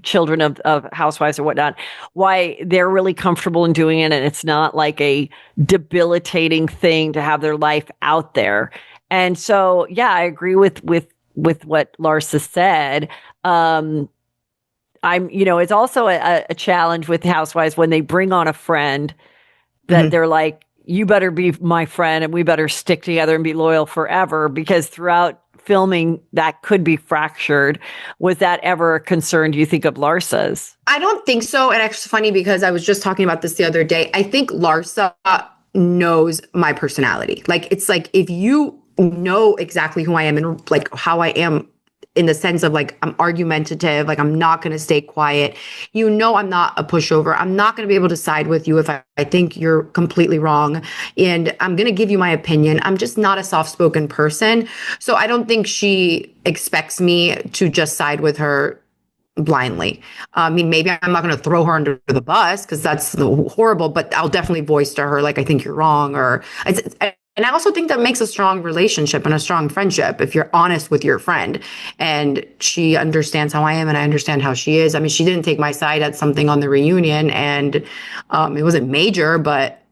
children of housewives or whatnot, why they're really comfortable in doing it. And it's not like a debilitating thing to have their life out there. And so, yeah, I agree with what Larsa said. It's also a challenge with housewives when they bring on a friend that they're like, you better be my friend and we better stick together and be loyal forever, because throughout filming that could be fractured. Was that ever a concern, do you think, of Larsa's? I don't think so. And it's funny because I was just talking about this the other day. I think Larsa knows my personality. Like, it's like, if you know exactly who I am and like how I am, in the sense of like, I'm argumentative, like I'm not going to stay quiet. You know, I'm not a pushover. I'm not going to be able to side with you if I think you're completely wrong. And I'm going to give you my opinion. I'm just not a soft-spoken person. So I don't think she expects me to just side with her blindly. I mean, maybe I'm not going to throw her under the bus because that's horrible, but I'll definitely voice to her, like, I think you're wrong. And I also think that makes a strong relationship and a strong friendship if you're honest with your friend and she understands how I am and I understand how she is. I mean, she didn't take my side at something on the reunion, and it wasn't major, but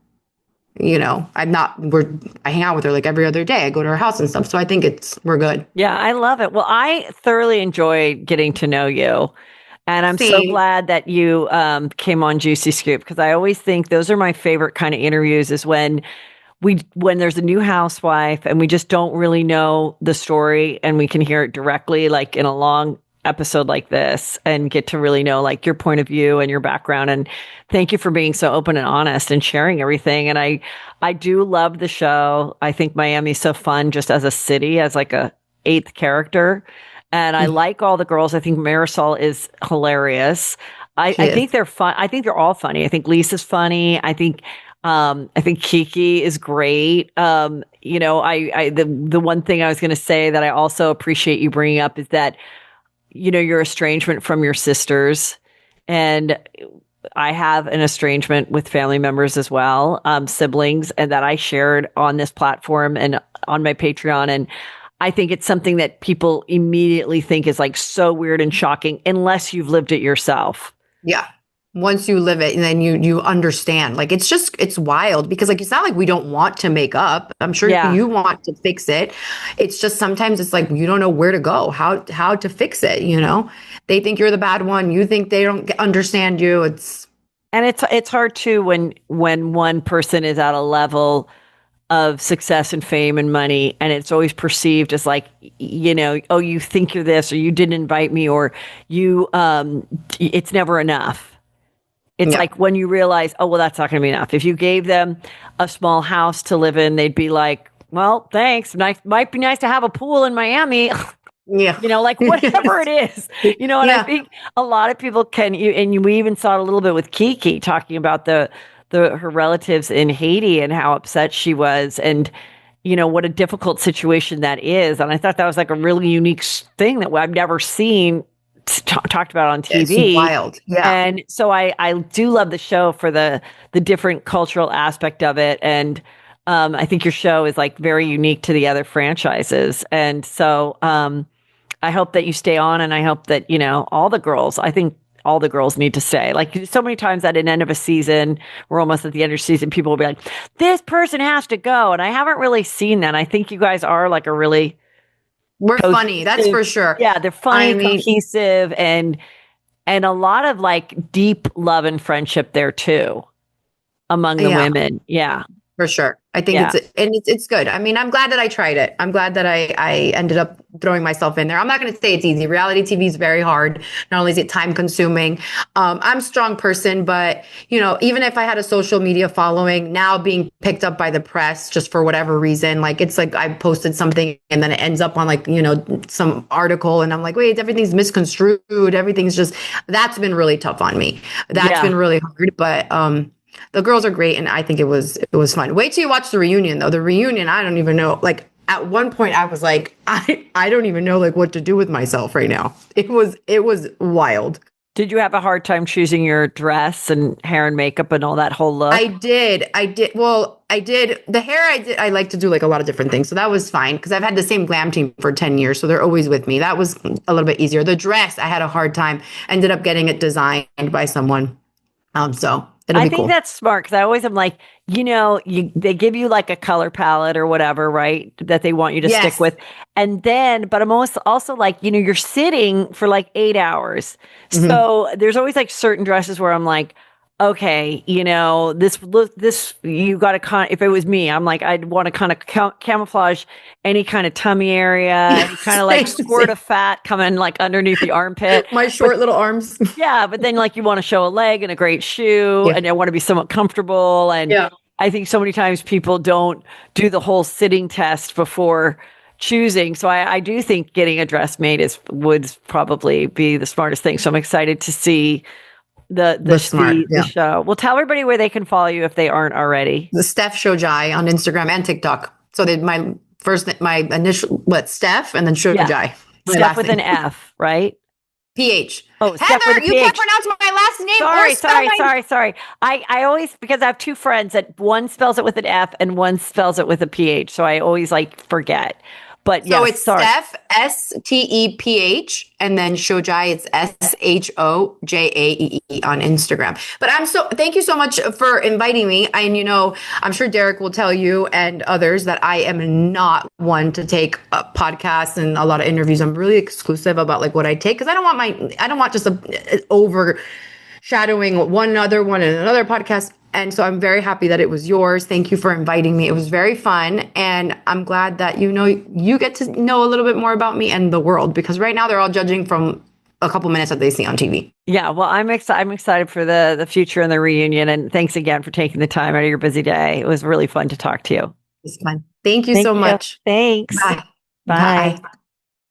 you know, I hang out with her like every other day. I go to her house and stuff. So I think we're good. Yeah, I love it. Well, I thoroughly enjoyed getting to know you. And I'm so glad that you came on Juicy Scoop, because I always think those are my favorite kind of interviews, is when there's a new housewife and we just don't really know the story and we can hear it directly, like in a long episode like this, and get to really know like your point of view and your background. And thank you for being so open and honest and sharing everything. And I do love the show. I think Miami's so fun just as a city, as like a eighth character. And I like all the girls. I think Marisol is hilarious. I think they're fun. I think they're all funny. I think Lisa's funny. I think Kiki is great. You know, the one thing I was going to say that I also appreciate you bringing up is that, you know, your estrangement from your sisters, and I have an estrangement with family members as well, siblings, and that I shared on this platform and on my Patreon. And I think it's something that people immediately think is like so weird and shocking unless you've lived it yourself. Yeah. Once you live it, and then you understand, like, it's wild, because like, it's not like we don't want to make up. I'm sure you want to fix it. It's just, sometimes it's like, you don't know where to go, how to fix it. You know, they think you're the bad one. You think they don't understand you. It's hard too, when one person is at a level of success and fame and money, and it's always perceived as like, you know, oh, you think you're this, or you didn't invite me, or you, it's never enough. It's like when you realize, oh, well, that's not going to be enough. If you gave them a small house to live in, they'd be like, well, thanks. Might be nice to have a pool in Miami. Yeah. You know, like whatever it is, you know, and I think a lot of people we even saw it a little bit with Kiki talking about her relatives in Haiti and how upset she was, and, you know, what a difficult situation that is. And I thought that was like a really unique thing that I've never seen talked about on TV. It's wild. Yeah. And so I do love the show for the different cultural aspect of it. And I think your show is like very unique to the other franchises. And so I hope that you stay on, and I hope that, you know, I think all the girls need to stay. Like, so many times at an end of a season, we're almost at the end of the season, people will be like, this person has to go. And I haven't really seen that. I think you guys are like a really... We're funny, that's for sure. Yeah, they're funny, cohesive, and a lot of like deep love and friendship there too among the women. Yeah, for sure. I think it's good. I mean, I'm glad that I tried it. I'm glad that I ended up throwing myself in there. I'm not going to say it's easy. Reality TV is very hard. Not only is it time consuming, I'm a strong person, but you know, even if I had a social media following, now being picked up by the press just for whatever reason, like, it's like I posted something and then it ends up on like, you know, some article, and I'm like, wait, everything's misconstrued. Everything's just, that's been really tough on me. That's been really hard, but, the girls are great, and I think it was fun. Wait till you watch the reunion, though. The reunion, I don't even know. Like, at one point, I was like, I don't even know like what to do with myself right now. It was wild. Did you have a hard time choosing your dress and hair and makeup and all that whole look? I did. Well, I did. The hair, I like to do like a lot of different things. So that was fine, because I've had the same glam team for 10 years. So they're always with me. That was a little bit easier. The dress, I had a hard time. Ended up getting it designed by someone. So I think that's smart, because I always am like, you know, they give you like a color palette or whatever, right, that they want you to stick with. And then, but I'm also like, you know, you're sitting for like 8 hours. Mm-hmm. So there's always like certain dresses where I'm like, okay, this you got to if it was me, I'm like, I'd want to kind of camouflage any kind of tummy area, any kind of like squirt of fat coming like underneath the armpit. My short little arms. Yeah, but then like you want to show a leg and a great shoe, and I want to be somewhat comfortable. And I think so many times people don't do the whole sitting test before choosing. So I do think getting a dress made would probably be the smartest thing. So I'm excited to see the show. Well, tell everybody where they can follow you if they aren't already. The Steph Shojaee on Instagram and TikTok. So my initial, Steph, and then Shojaee. Yeah. Steph with an F, right? PH. Oh, Heather, you can't pronounce my last name. Sorry. I always, because I have two friends that one spells it with an F and one spells it with a PH. So I always forget. But so it's Steph, Steph, and then Shojaee, it's Shojaee on Instagram. But thank you so much for inviting me. And, I'm sure Derek will tell you and others that I am not one to take podcasts and a lot of interviews. I'm really exclusive about what I take, because I don't want just overshadowing one in another podcast. And so I'm very happy that it was yours. Thank you for inviting me. It was very fun. And I'm glad that, you get to know a little bit more about me and the world, because right now they're all judging from a couple minutes that they see on TV. Yeah. Well, I'm excited for the future and the reunion. And thanks again for taking the time out of your busy day. It was really fun to talk to you. It's fun. Thank you so much. Thanks. Bye. Bye.